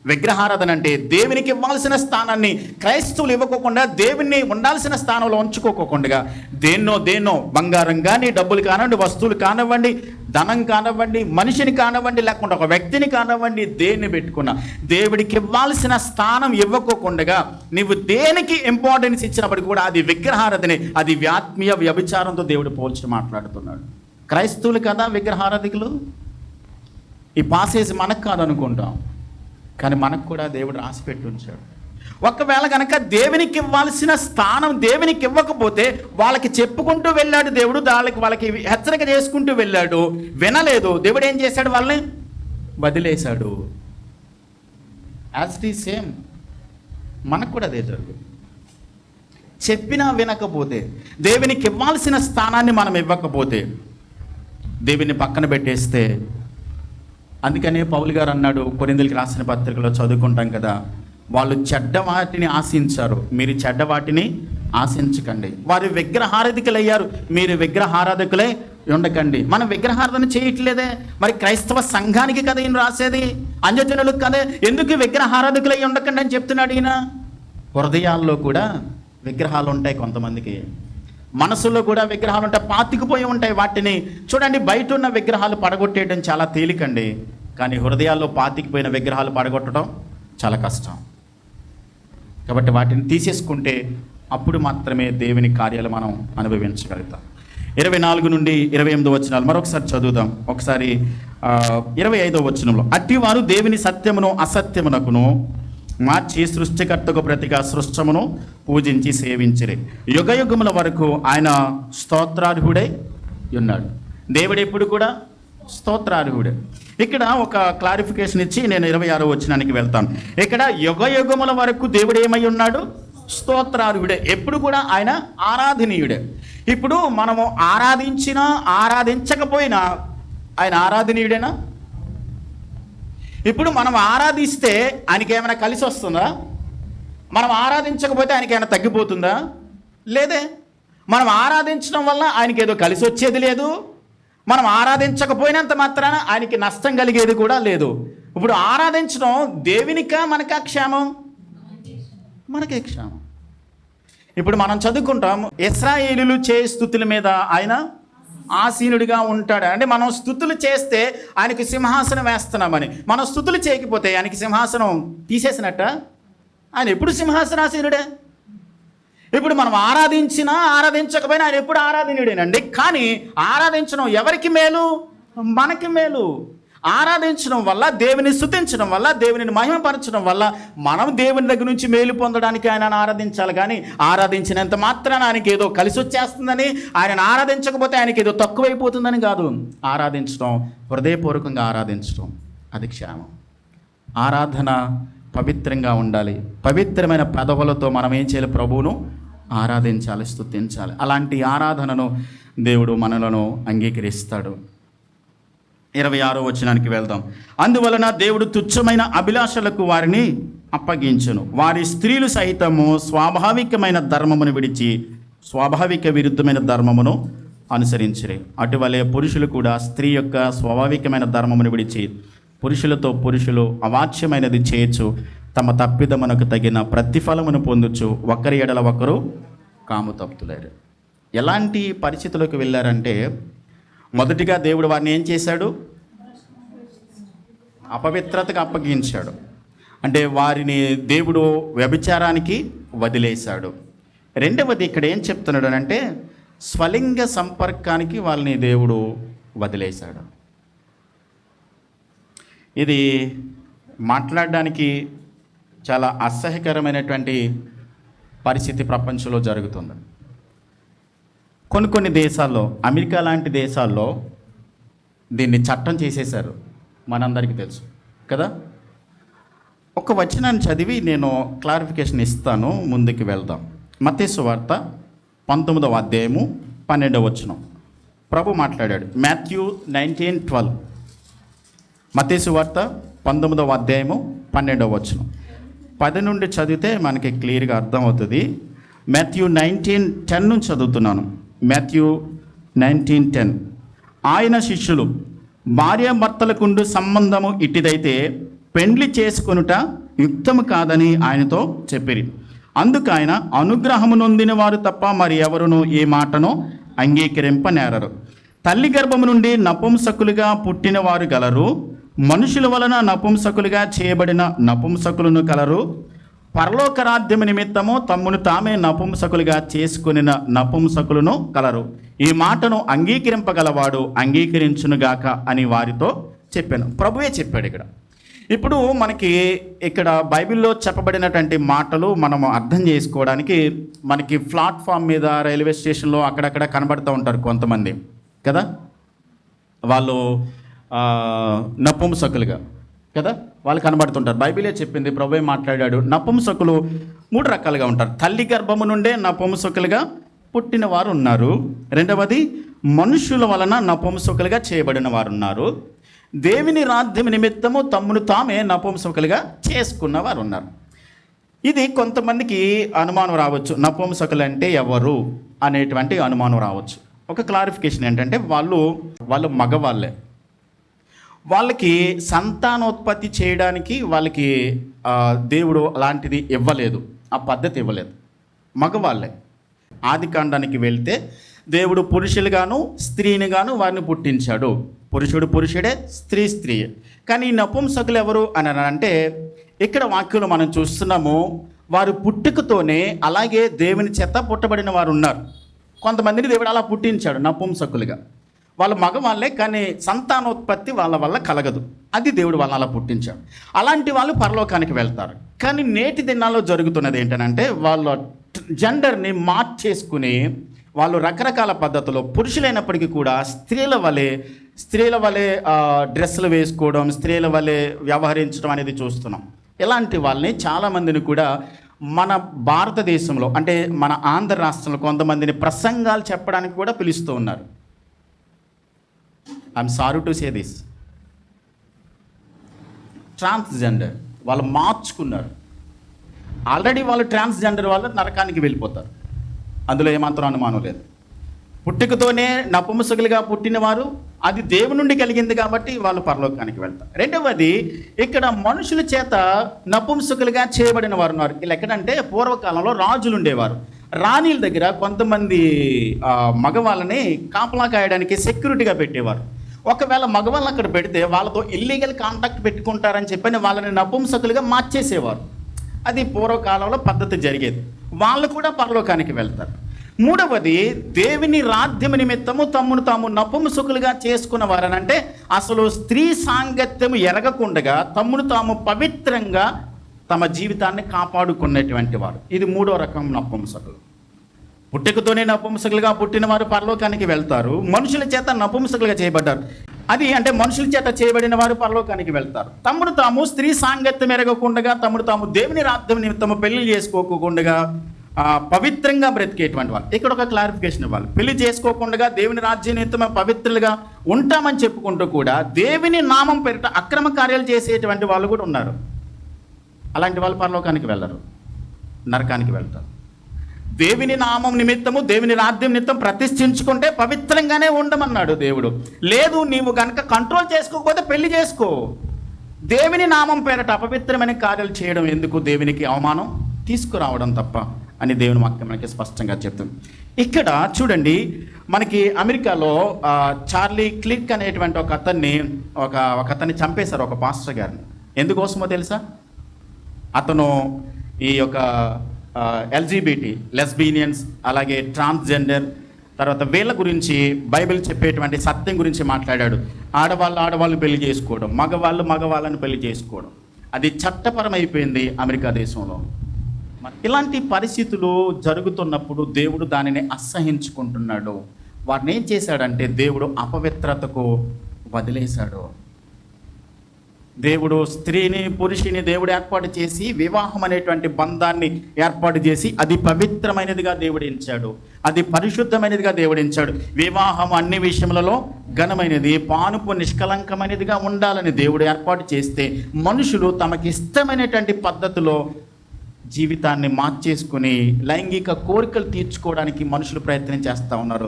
విగ్రహారాధన అంటే దేవునికి ఇవ్వాల్సిన స్థానాన్ని క్రైస్తవులు ఇవ్వకోకుండా, దేవుణ్ణి ఉండాల్సిన స్థానంలో ఉంచుకోకుండా దేన్నో బంగారం కానీ, డబ్బులు కానివ్వండి, వస్తువులు కానివ్వండి, ధనం కానివ్వండి, మనిషిని కానివ్వండి, లేకుండా ఒక వ్యక్తిని కానివ్వండి, దేన్ని పెట్టుకున్నా దేవుడికి ఇవ్వాల్సిన స్థానం ఇవ్వకోకుండా నీవు దేనికి ఇంపార్టెన్స్ ఇచ్చినప్పటికీ కూడా అది విగ్రహారాధనే. అది ఆత్మీయ వ్యభిచారంతో దేవుడు పోల్చి మాట్లాడుతున్నాడు. క్రైస్తవులు కదా విగ్రహారాధికులు. ఈ పాసేజ్ మనకు కాదనుకుంటాం, కానీ మనకు కూడా దేవుడు రాసిపెట్టి ఉంచాడు. ఒకవేళ కనుక దేవునికి ఇవ్వాల్సిన స్థానం దేవునికి ఇవ్వకపోతే వాళ్ళకి చెప్పుకుంటూ వెళ్ళాడు దేవుడు, వాళ్ళకి హెచ్చరిక చేసుకుంటూ వెళ్ళాడు, వినలేదు. దేవుడు ఏం చేశాడు? వాళ్ళని వదిలేశాడు. యాజ్ ఇట్ ఈజ్ సేమ్ మనకు కూడా అదే జరుగుతుంది. చెప్పినా వినకపోతే, దేవునికి ఇవ్వాల్సిన స్థానాన్ని మనం ఇవ్వకపోతే, దేవుని పక్కన పెట్టేస్తే, అందుకనే పౌలు గారు అన్నాడు, కొరింథీయులకు రాసిన పత్రికలో చదువుకుంటాం కదా, వాళ్ళు చెడ్డ వాటిని ఆశించారు, మీరు చెడ్డ వాటిని ఆశించకండి. వారు విగ్రహారాధికులయ్యారు, మీరు విగ్రహారాధకులై ఉండకండి. మనం విగ్రహారాధన చేయట్లేదే, మరి క్రైస్తవ సంఘానికి కదా ఈయన రాసేది, అన్యజనులకు కదా. ఎందుకు విగ్రహారాధకులై ఉండకండి అని చెప్తున్నాడు ఈయన? హృదయాల్లో కూడా విగ్రహాలు ఉంటాయి, కొంతమందికి మనసులో కూడా విగ్రహాలు ఉంటాయి, పాతికిపోయి ఉంటాయి. వాటిని చూడండి, బయట ఉన్న విగ్రహాలు పడగొట్టేయడం చాలా తేలికండి, కానీ హృదయాల్లో పాతికిపోయిన విగ్రహాలు పడగొట్టడం చాలా కష్టం. కాబట్టి వాటిని తీసేసుకుంటే అప్పుడు మాత్రమే దేవుని కార్యాలు మనం అనుభవించగలుగుతాం. 24 నుండి 28 వచనాలు మరొకసారి చదువుదాం. ఒకసారి 25వ వచనంలో, అట్టివారు దేవుని సత్యమును అసత్యమునకును మార్చి సృష్టికర్తకు ప్రతిగా సృష్టమును పూజించి సేవించిరి. యుగయుగముల వరకు ఆయన స్తోత్రార్హుడై ఉన్నాడు. దేవుడు ఎప్పుడు కూడా స్తోత్రార్హుడే. ఇక్కడ ఒక క్లారిఫికేషన్ ఇచ్చి నేను 26వ వచనానికి వెళ్తాను. ఇక్కడ యుగయుగముల వరకు దేవుడు ఏమై ఉన్నాడు? స్తోత్రార్హుడే. ఎప్పుడు కూడా ఆయన ఆరాధనీయుడే. ఇప్పుడు మనము ఆరాధించినా ఆరాధించకపోయినా ఆయన ఆరాధనీయుడేనా? ఇప్పుడు మనం ఆరాధిస్తే ఆయనకి ఏమైనా కలిసి వస్తుందా? మనం ఆరాధించకపోతే ఆయనకి ఏమైనా తగ్గిపోతుందా? లేదే. మనం ఆరాధించడం వల్ల ఆయనకి ఏదో కలిసి వచ్చేది లేదు, మనం ఆరాధించకపోయినంత మాత్రాన ఆయనకి నష్టం కలిగేది కూడా లేదు. ఇప్పుడు ఆరాధించడం దేవునికా మనకా క్షేమం? మనకే క్షేమం. ఇప్పుడు మనం చదువుకుంటాం, ఇశ్రాయేలీయులు చేసే స్తుతుల మీద ఆయన ఆసీనుడిగా ఉంటాడు. అంటే మనం స్తుతులు చేస్తే ఆయనకి సింహాసనం వేస్తున్నామని, మనం స్తుతులు చేయకపోతే ఆయనకి సింహాసనం తీసేసినట్ట. ఆయన ఎప్పుడు సింహాసనాసీనుడే. ఇప్పుడు మనం ఆరాధించినా ఆరాధించకపోయినా ఆయన ఎప్పుడు ఆరాధనీయుడేనండి. కానీ ఆరాధించడం ఎవరికి మేలు? మనకి మేలు. ఆరాధించడం వల్ల, దేవుని స్తుతించడం వల్ల, దేవుని మహిమపరచడం వల్ల మనం దేవుని దగ్గర నుంచి మేలు పొందడానికి ఆయనను ఆరాధించాలి. కానీ ఆరాధించినంత మాత్రాన ఆయనకి ఏదో కలిసి వచ్చేస్తుందని, ఆయనను ఆరాధించకపోతే ఆయనకి ఏదో తక్కువైపోతుందని కాదు. ఆరాధించడం, హృదయపూర్వకంగా ఆరాధించడం, అది క్షేమం. ఆరాధన పవిత్రంగా ఉండాలి. పవిత్రమైన పెదవులతో మనం ఏం చేయాలి? ప్రభువును ఆరాధించాలి, స్తుతించాలి. అలాంటి ఆరాధనను దేవుడు మనలను అంగీకరిస్తాడు. 26వ వచనానికి వెళ్దాం. అందువలన దేవుడు తుచ్చమైన అభిలాషలకు వారిని అప్పగించును. వారి స్త్రీలు సహితము స్వాభావికమైన ధర్మమును విడిచి స్వాభావిక విరుద్ధమైన ధర్మమును అనుసరించిరి. అటువలే పురుషులు కూడా స్త్రీ యొక్క స్వాభావికమైన ధర్మమును విడిచి పురుషులతో పురుషులు అవాచ్యమైనది చేయొచ్చు, తమ తప్పిదమునకు తగిన ప్రతిఫలమును పొందుచు ఒకరి ఎడల ఒకరు కాము తప్పులేరు. ఎలాంటి పరిస్థితులకు వెళ్ళారంటే, మొదటిగా దేవుడు వారిని ఏం చేశాడు? అపవిత్రతకు అప్పగించాడు. అంటే వారిని దేవుడు వ్యభిచారానికి వదిలేశాడు. రెండవది ఇక్కడ ఏం చెప్తున్నాడు అంటే, స్వలింగ సంపర్కానికి వాళ్ళని దేవుడు వదిలేశాడు. ఇది మాట్లాడడానికి చాలా అసహ్యకరమైనటువంటి పరిస్థితి ప్రపంచంలో జరుగుతుంది. కొన్ని దేశాల్లో, అమెరికా లాంటి దేశాల్లో దీన్ని చట్టం చేసేశారు. మనందరికీ తెలుసు కదా. ఒక వచనాన్ని చదివి నేను క్లారిఫికేషన్ ఇస్తాను, ముందుకు వెళ్దాం. మత్తయి సువార్త 19వ అధ్యాయము 12వ వచనం. ప్రభు మాట్లాడాడు. మాథ్యూ 19:12. మత్తయి సువార్త 19వ అధ్యాయము 12వ వచనం. 10 నుండి చదివితే మనకి క్లియర్గా అర్థమవుతుంది. మాథ్యూ 19:10 నుంచి చదువుతున్నాను. మాథ్యూ 19:10. ఆయన శిష్యులు, భార్యాభర్తలకుండు సంబంధము ఇట్టిదైతే పెండ్లి చేసుకొనుట యుక్తము కాదని ఆయనతో చెప్పిరి. అందుకు ఆయన, అనుగ్రహము నొందిన వారు తప్ప మరి ఎవరును ఏ మాటను అంగీకరింపనేరరు. తల్లి గర్భము నుండి నపుంసకులుగా పుట్టిన వారు గలరు, మనుషుల వలన నపుంసకులుగా చేయబడిన నపుంసకులను కలరు. పరలోక రాజ్యము నిమిత్తము తమ్మును తామే నపుంసకులుగా చేసుకునిన నపుంసకులను కలరు. ఈ మాటను అంగీకరింపగలవాడు అంగీకరించునుగాక అని వారితో చెప్పాను. ప్రభువే చెప్పాడు ఇక్కడ. ఇప్పుడు మనకి ఇక్కడ బైబిల్లో చెప్పబడినటువంటి మాటలు మనము అర్థం చేసుకోవడానికి మనకి ప్లాట్ఫామ్ మీద, రైల్వే స్టేషన్లో అక్కడక్కడ కనబడుతూ ఉంటారు కొంతమంది కదా. వాళ్ళు నపుంసకులుగా కదా వాళ్ళు కనబడుతుంటారు. బైబిలే చెప్పింది, ప్రభువే మాట్లాడాడు. నపుంసకులు 3 రకాలుగా ఉంటారు. తల్లి గర్భము నుండే నపుంసకులుగా పుట్టిన వారు ఉన్నారు. రెండవది, మనుషుల వలన నపుంసకులుగా చేయబడిన వారు ఉన్నారు. దేవుని రాజ్యము నిమిత్తము తమ్మును తామే నపుంసకులుగా చేసుకున్న వారు ఉన్నారు. ఇది కొంతమందికి అనుమానం రావచ్చు, నపుంసకులు అంటే ఎవరు అనేటువంటి అనుమానం రావచ్చు. ఒక క్లారిఫికేషన్ ఏంటంటే, వాళ్ళు మగవాళ్ళే. వాళ్ళకి సంతానోత్పత్తి చేయడానికి వాళ్ళకి దేవుడు అలాంటిది ఇవ్వలేదు, ఆ పద్ధతి ఇవ్వలేదు. మగవాళ్ళే. ఆదికాండానికి వెళ్తే దేవుడు పురుషులుగాను స్త్రీనిగాను వారిని పుట్టించాడు. పురుషుడు పురుషుడే, స్త్రీ స్త్రీయే. కానీ ఈ నపుంసకులు ఎవరు అని అంటే, ఇక్కడ వాక్యంలో మనం చూస్తున్నాము, వారు పుట్టుకతోనే అలాగే దేవుని చేత పుట్టబడిన వారు ఉన్నారు. కొంతమందిని దేవుడు అలా పుట్టించాడు నపుంసకులుగా. వాళ్ళ మగవాళ్ళే, కానీ సంతానోత్పత్తి వాళ్ళ వల్ల కలగదు. అది దేవుడు వాళ్ళని అలా పుట్టించాడు. అలాంటి వాళ్ళు పరలోకానికి వెళ్తారు. కానీ నేటి దినాల్లో జరుగుతున్నది ఏంటంటే, వాళ్ళ జెండర్ని మార్చేసుకుని వాళ్ళు రకరకాల పద్ధతుల్లో, పురుషులైనప్పటికీ కూడా స్త్రీల వలె డ్రెస్సులు వేసుకోవడం, స్త్రీల వలె వ్యవహరించడం అనేది చూస్తున్నాం. ఇలాంటి వాళ్ళని చాలామందిని కూడా మన భారతదేశంలో, అంటే మన ఆంధ్ర రాష్ట్రంలో కొంతమందిని ప్రసంగాలు చెప్పడానికి కూడా పిలుస్తూ ఉన్నారు. I'm sorry to say this. Transgender వాళ్ళు మార్చుకున్నారు. ఆల్రెడీ వాళ్ళు ట్రాన్స్జెండర్ వాళ్ళు నరకానికి వెళ్ళిపోతారు, అందులో ఏమాత్రం అనుమానం లేదు. పుట్టుకతోనే నపుంసకులుగా పుట్టినవారు, అది దేవుని నుండి కలిగింది కాబట్టి వాళ్ళు పరలోకానికి వెళ్తారు. రెండవది, ఇక్కడ మనుషుల చేత నపుంసకులుగా చేయబడిన వారు ఉన్నారు. వీళ్ళు ఎక్కడంటే పూర్వకాలంలో రాజులు ఉండేవారు. రాణిల దగ్గర కొంతమంది మగవాళ్ళని కాపలా కాయడానికి సెక్యూరిటీగా పెట్టేవారు. ఒకవేళ మగవాళ్ళని అక్కడ పెడితే వాళ్ళతో ఇల్లీగల్ కాంటాక్ట్ పెట్టుకుంటారని చెప్పని వాళ్ళని నపుంసకులుగా మార్చేసేవారు. అది పూర్వకాలంలో పద్ధతి జరిగేది. వాళ్ళు కూడా పరలోకానికి వెళ్తారు. మూడవది, దేవుని రాజ్యము నిమిత్తము తమ్మును తాము నపుంసకులుగా చేసుకున్న వారనంటే అసలు స్త్రీ సాంగత్యము ఎరగకుండగా తమ్మును తాము పవిత్రంగా తమ జీవితాన్ని కాపాడుకునేటువంటి వారు. ఇది మూడో రకం నపుంసకులు. పుట్టుకతోనే నపుంసకులుగా పుట్టిన వారు పరలోకానికి వెళ్తారు. మనుషుల చేత నపుంసకులుగా చేయబడ్డారు. అది అంటే మనుషుల చేత చేయబడిన వారు పరలోకానికి వెళ్తారు. తమ్ముడు తాము స్త్రీ సాంగత్యం ఎరగకుండగా తమ్ముడు తాము దేవుని రాజ్యం నిమిత్తము పెళ్లి చేసుకోకుండా పవిత్రంగా బ్రతికేటువంటి వాళ్ళు. ఇక్కడ ఒక క్లారిఫికేషన్ ఇవ్వాలి. పెళ్లి చేసుకోకుండా దేవుని రాజ్యం నిమిత్తము పవిత్రులుగా ఉంటామని చెప్పుకుంటూ కూడా దేవుని నామం పేరిట అక్రమ కార్యాలు చేసేటువంటి వాళ్ళు కూడా ఉన్నారు. అలాంటి వాళ్ళు పరలోకానికి వెళ్ళరు, నరకానికి వెళ్తారు. దేవుని నామం నిమిత్తము దేవుని రాజ్యం నిమిత్తం ప్రతిష్ఠించుకుంటే పవిత్రంగానే ఉండమన్నాడు దేవుడు. లేదు, నీవు కనుక కంట్రోల్ చేసుకోకపోతే పెళ్లి చేసుకో. దేవుని నామం పేరట అపవిత్రమైన కార్యాలు చేయడం ఎందుకు? దేవునికి అవమానం తీసుకురావడం తప్ప అని దేవుని వాక్యం మనకి స్పష్టంగా చెప్తుంది. ఇక్కడ చూడండి, మనకి అమెరికాలో చార్లీ క్లిక్ అనేటువంటి ఒక అతన్ని చంపేశారు, ఒక పాస్టర్ గారిని. ఎందుకోసమో తెలుసా? అతను ఈ యొక్క ఎల్జీబీటీ, లెస్బీనియన్స్, అలాగే ట్రాన్స్జెండర్, తర్వాత వీళ్ళ గురించి బైబిల్ చెప్పేటువంటి సత్యం గురించి మాట్లాడాడు. ఆడవాళ్ళు పెళ్లి చేసుకోవడం, మగవాళ్ళని పెళ్లి చేసుకోవడం, అది చట్టపరమైపోయింది అమెరికా దేశంలో. ఇలాంటి పరిస్థితులు జరుగుతున్నప్పుడు దేవుడు దానిని అసహించుకుంటున్నాడు. వారిని ఏం చేశాడంటే దేవుడు అపవిత్రతకు వదిలేశాడు. దేవుడు స్త్రీని పురుషుని దేవుడు ఏర్పాటు చేసి వివాహం అనేటువంటి బంధాన్ని ఏర్పాటు చేసి అది పవిత్రమైనదిగా దేవుడించాడు, అది పరిశుద్ధమైనదిగా దేవుడించాడు. వివాహం అన్ని విషయములలో ఘనమైనది, పానుపు నిష్కలంకమైనదిగా ఉండాలని దేవుడు ఏర్పాటు చేస్తే మనుషులు తమకి ఇష్టమైనటువంటి పద్ధతిలో జీవితాన్ని మార్చేసుకుని లైంగిక కోరికలు తీర్చుకోవడానికి మనుషులు ప్రయత్నం చేస్తూ ఉన్నారు.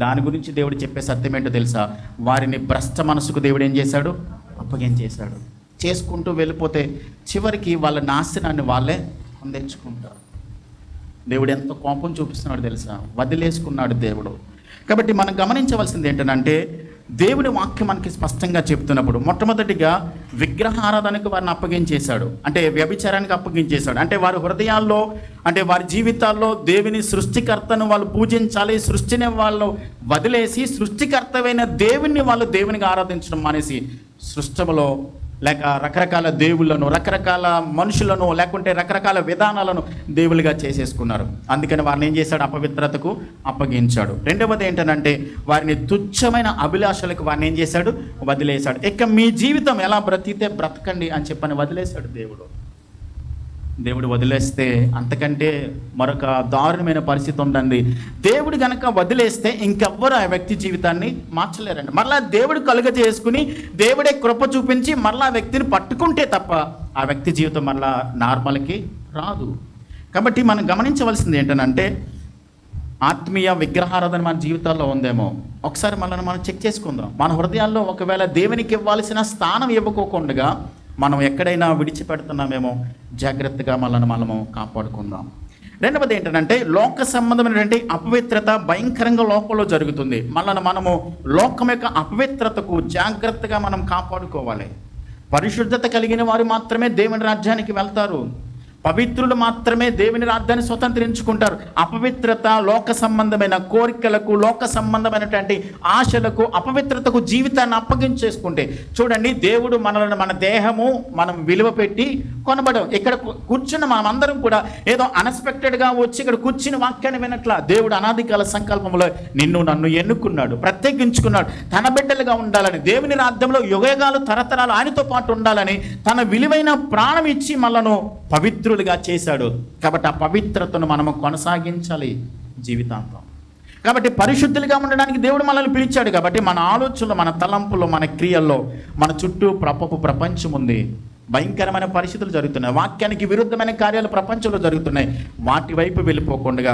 దాని గురించి దేవుడు చెప్పే సత్యం ఏంటో తెలుసా? వారిని భ్రష్ట మనసుకు దేవుడు ఏం చేశాడు? అప్పగించేశాడు. చేసుకుంటూ వెళ్ళిపోతే చివరికి వాళ్ళ నాశనాన్ని వాళ్ళే పొందించుకుంటారు. దేవుడు ఎంత కోపం చూపిస్తున్నాడు తెలుసా? వదిలేసుకున్నాడు దేవుడు. కాబట్టి మనం గమనించవలసింది ఏంటంటే దేవుడి వాక్యం మనకి స్పష్టంగా చెప్తున్నప్పుడు మొట్టమొదటిగా విగ్రహారాధనకు వారిని అప్పగించేశాడు, అంటే వ్యభిచారానికి అప్పగించేశాడు. అంటే వారి హృదయాల్లో, అంటే వారి జీవితాల్లో దేవుని సృష్టికర్తను వాళ్ళు పూజించాలి. సృష్టిని వాళ్ళు వదిలేసి సృష్టికర్తమైన దేవుణ్ణి వాళ్ళు దేవునికి ఆరాధించడం మానేసి సృష్టములో లేక రకరకాల దేవుళ్ళను, రకరకాల మనుషులను, లేకుంటే రకరకాల విధానాలను దేవులుగా చేసేసుకున్నారు. అందుకని వారిని ఏం చేశాడు? అపవిత్రతకు అప్పగించాడు. రెండవది ఏంటంటే వారిని తుచ్చమైన అభిలాషలకు వారిని ఏం చేశాడు? వదిలేశాడు. ఇక మీ జీవితం ఎలా బ్రతికితే బ్రతకండి అని చెప్పని వదిలేశాడు దేవుడు. దేవుడు వదిలేస్తే అంతకంటే మరొక దారుణమైన పరిస్థితి ఉండండి. దేవుడు కనుక వదిలేస్తే ఇంకెవ్వరు ఆ వ్యక్తి జీవితాన్ని మార్చలేరండి. మరలా దేవుడు కలుగ చేసుకుని దేవుడే కృప చూపించి మరలా ఆ వ్యక్తిని పట్టుకుంటే తప్ప ఆ వ్యక్తి జీవితం మరలా నార్మల్కి రాదు. కాబట్టి మనం గమనించవలసింది ఏంటంటే ఆత్మీయ విగ్రహారాధన మన జీవితాల్లో ఉందేమో ఒకసారి మనల్ని మనం చెక్ చేసుకుందాం. మన హృదయాల్లో ఒకవేళ దేవునికి ఇవ్వాల్సిన స్థానం ఇవ్వకోకుండా మనం ఎక్కడైనా విడిచిపెడుతున్నామేమో జాగ్రత్తగా మనము కాపాడుకుందాం. రెండవది ఏంటంటే లోక సంబంధమైనటువంటి అపవిత్రత భయంకరంగా లోకంలో జరుగుతుంది. మనము లోకం యొక్క అపవిత్రతకు జాగ్రత్తగా మనం కాపాడుకోవాలి. పరిశుద్ధత కలిగిన వారు మాత్రమే దేవుని రాజ్యానికి వెళ్తారు. పవిత్రులు మాత్రమే దేవుని రాజ్యాన్ని స్వతంత్రించుకుంటారు. అపవిత్రత, లోక సంబంధమైన కోరికలకు, లోక సంబంధమైనటువంటి ఆశలకు, అపవిత్రతకు జీవితాన్ని అప్పగించేసుకుంటే చూడండి, దేవుడు మనల్ని, మన దేహము మనం విలువ పెట్టి కొనబడం. ఇక్కడ కూర్చున్న మనమందరం కూడా ఏదో అన్ఎక్స్పెక్టెడ్గా వచ్చి ఇక్కడ కూర్చుని వాక్యాన్ని వినట్లా. దేవుడు అనాది కాల సంకల్పంలో నిన్ను నన్ను ఎన్నుకున్నాడు, ప్రత్యేకించుకున్నాడు. తన బిడ్డలుగా ఉండాలని, దేవుని రాజ్యంలో యుగయుగాలు తరతరాలు ఆయనతో పాటు ఉండాలని తన విలువైన ప్రాణం ఇచ్చి మనను పవిత్రులుగా చేశాడు. కాబట్టి ఆ పవిత్రతను మనము కొనసాగించాలి జీవితాంతం. కాబట్టి పరిశుద్ధులుగా ఉండడానికి దేవుడు మనల్ని పిలిచాడు. కాబట్టి మన ఆలోచనలు, మన తలంపులు, మన క్రియల్లో మన చుట్టూ ప్రపంచం ఉంది. భయంకరమైన పరిస్థితులు జరుగుతున్నాయి. వాక్యానికి విరుద్ధమైన కార్యాలు ప్రపంచంలో జరుగుతున్నాయి. వాటి వైపు వెళ్ళిపోకుండా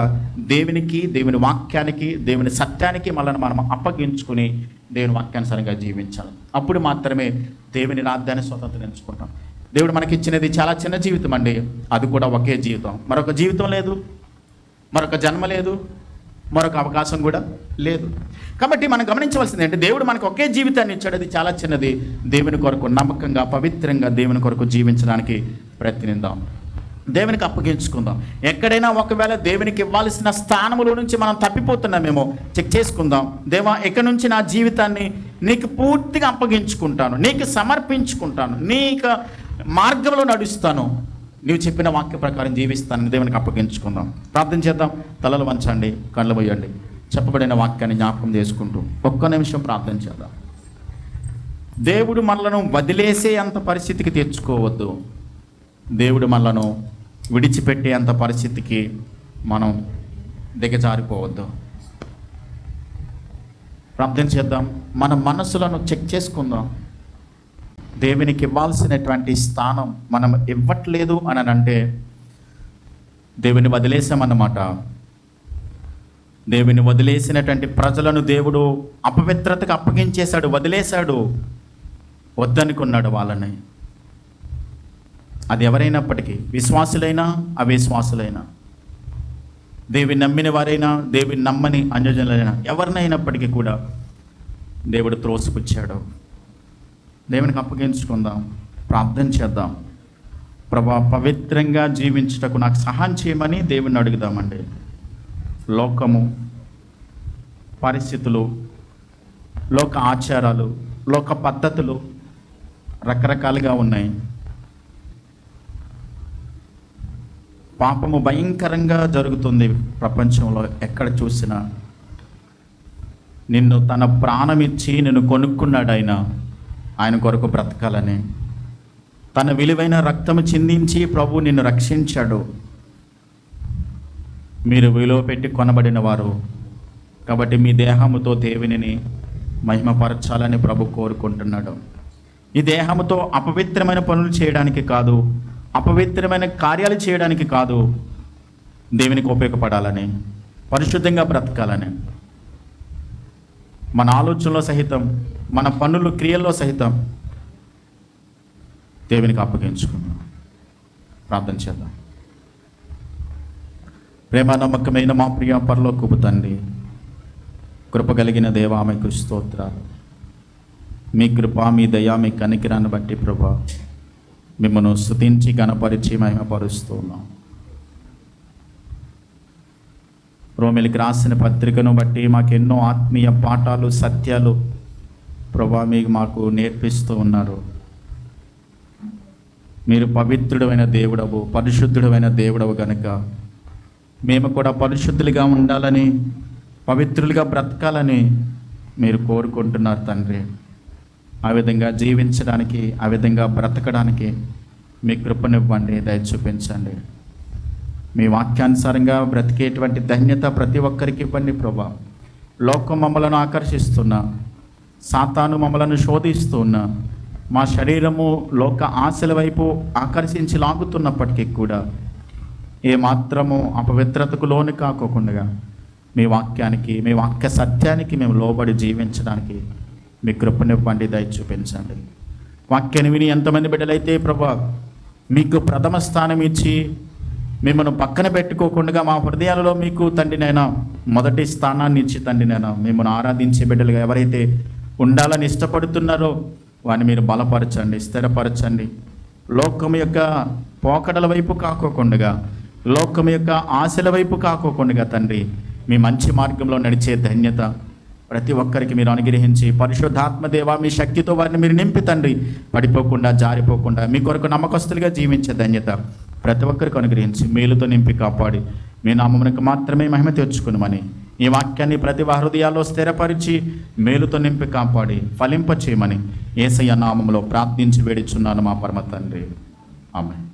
దేవునికి, దేవుని వాక్యానికి, దేవుని సత్యానికి మనల్ని మనం అప్పగించుకుని దేవుని వాక్యానుసారంగా జీవించాలి. అప్పుడు మాత్రమే దేవుని రాజ్యాన్ని స్వతంత్రించుకుంటాం. దేవుడు మనకి ఇచ్చినది చాలా చిన్న జీవితం అండి. అది కూడా ఒకే జీవితం, మరొక జీవితం లేదు. మరొక జన్మ లేదు, మరొక అవకాశం కూడా లేదు. కాబట్టి మనం గమనించవలసింది ఏంటంటే దేవుడు మనకు ఒకే జీవితాన్ని ఇచ్చాడు, అది చాలా చిన్నది. దేవుని కొరకు నమ్మకంగా, పవిత్రంగా దేవుని కొరకు జీవించడానికి ప్రయత్నిద్దాం, దేవునికి అప్పగించుకుందాం. ఎక్కడైనా ఒకవేళ దేవునికి ఇవ్వాల్సిన స్థానములో నుంచి మనం తప్పిపోతున్నామేమో చెక్ చేసుకుందాం. దేవా, ఇక నుంచి నా జీవితాన్ని నీకు పూర్తిగా అప్పగించుకుంటాను, నీకు సమర్పించుకుంటాను, నీకు మార్గంలో నడుస్తాను, నీవు చెప్పిన వాక్య ప్రకారం జీవిస్తానని దేవునికి అప్పగించుకుందాం. ప్రార్థన చేద్దాం. తలలు వంచండి, కళ్ళు మూయండి. చెప్పబడిన వాక్యాన్ని జ్ఞాపకం చేసుకుంటూ ఒక్క నిమిషం ప్రార్థన చేద్దాం. దేవుడు మనలను వదిలేసే అంత పరిస్థితికి తెచ్చుకోవద్దు. దేవుడు మనలను విడిచిపెట్టే అంత పరిస్థితికి మనం దిగజారిపోవద్దు. ప్రార్థన చేద్దాం. మన మనసులను చెక్ చేసుకుందాం. దేవునికి ఇవ్వాల్సినటువంటి స్థానం మనం ఇవ్వట్లేదు అని అంటే దేవుని వదిలేసామన్నమాట. దేవుని వదిలేసినటువంటి ప్రజలను దేవుడు అపవిత్రతకు అప్పగించేశాడు, వదిలేశాడు, వద్దనుకున్నాడు వాళ్ళని. అది ఎవరైనప్పటికీ, విశ్వాసులైనా అవిశ్వాసులైనా, దేవుని నమ్మిన వారైనా దేవుని నమ్మని అన్యజనులైనా, ఎవరినైనప్పటికీ కూడా దేవుడు త్రోసిపుచ్చాడు. దేవునికి అప్పగించుకుందాం, ప్రార్థన చేద్దాం. ప్రభా, పవిత్రంగా జీవించుటకు నాకు సహాయం చేయమని దేవుని అడుగుదామండి. లోకము, పరిస్థితులు, లోక ఆచారాలు, లోక పద్ధతులు రకరకాలుగా ఉన్నాయి. పాపము భయంకరంగా జరుగుతుంది ప్రపంచంలో. ఎక్కడ చూసినా నిన్ను తన ప్రాణం ఇచ్చి నిన్ను కొనుక్కున్నాడు ఆయన కొరకు బ్రతకాలని. తన విలువైన రక్తము చిందించి ప్రభు నిన్ను రక్షించాడు. మీరు విలువ పెట్టి కొనబడిన వారు కాబట్టి మీ దేహముతో దేవునిని మహిమపరచాలని ప్రభు కోరుకుంటున్నాడు. ఈ దేహముతో అపవిత్రమైన పనులు చేయడానికి కాదు, అపవిత్రమైన కార్యాలు చేయడానికి కాదు, దేవునికి ఉపయోగపడాలని, పరిశుద్ధంగా బ్రతకాలని. మన ఆలోచనలో సహితం, మన పనులు, క్రియల్లో సహితం దేవునికి అప్పగించుకుందాం. ప్రార్థన చేద్దాం. ప్రేమ నమ్మకమైన మా ప్రియ పరలోకపు తండ్రి, కృప కలిగిన దేవా, మీకు స్తోత్రాలు. మీ కృప, మీ దయ, మీ కనికిరాన్ని బట్టి ప్రభా మిమ్మల్ని స్తుతించి గణపరిచి మహిమపరుస్తూ ఉన్నాం. రోమిలికి రాసిన పత్రికను బట్టి మాకెన్నో ఆత్మీయ పాఠాలు, సత్యాలు ప్రభా మాకు నేర్పిస్తూ ఉన్నారు. మీరు పవిత్రుడైన దేవుడవు, పరిశుద్ధుడైన దేవుడవు కనుక మేము కూడా పరిశుద్ధులుగా ఉండాలని, పవిత్రులుగా బ్రతకాలని మీరు కోరుకుంటున్నారు తండ్రి. ఆ విధంగా జీవించడానికి, ఆ విధంగా బ్రతకడానికి మీ కృపనివ్వండి, దయ చూపించండి. మీ వాక్యానుసారంగా బ్రతికేటువంటి ధన్యత ప్రతి ఒక్కరికి ఇవ్వండి ప్రభా. లోకం మమ్మలను ఆకర్షిస్తున్నా, సాతాను మమ్మలను శోధిస్తున్నా, మా శరీరము లోక ఆశల వైపు ఆకర్షించి లాగుతున్నప్పటికీ కూడా ఏమాత్రము అపవిత్రతకు లోను కాకోకుండా మీ వాక్యానికి, మీ వాక్య సత్యానికి మేము లోబడి జీవించడానికి మీ కృపనివ్వండి, దయ చూపించండి. వాక్యాన్ని విని ఎంతమంది బిడ్డలైతే ప్రభా మీకు ప్రథమ స్థానం ఇచ్చి మిమ్మల్ని పక్కన పెట్టుకోకుండా మా హృదయాలలో మీకు తండ్రినైనా మొదటి స్థానాన్ని ఇచ్చి తండ్రినైనా మిమ్మల్ని ఆరాధించే బిడ్డలుగా ఎవరైతే ఉండాలని ఇష్టపడుతున్నారో వారిని మీరు బలపరచండి, స్థిరపరచండి. లోకం యొక్క పోకడల వైపు కాకోకుండా, లోకం యొక్క ఆశల వైపు కాకోకుండా తండ్రి మీ మంచి మార్గంలో నడిచే ధన్యత ప్రతి ఒక్కరికి మీరు అనుగ్రహించి, పరిశుద్ధాత్మ దేవా మీ శక్తితో వారిని మీరు నింపి తండ్రి పడిపోకుండా, జారిపోకుండా మీ కొరకు నమ్మకస్తులుగా జీవించే ధన్యత ప్రతి ఒక్కరికి అనుగ్రహించి మేలుతో నింపి కాపాడి మీ నామమునకు మాత్రమే మహిమ తెచ్చుకునమని ఈ వాక్యాన్ని ప్రతి హృదయాల్లో స్థిరపరిచి మేలుతో నింపి కాపాడి ఫలింపచేయమని యేసయ్య నామములో ప్రార్థించి వేడుచున్నాను మా పరమ తండ్రి. ఆమేన్.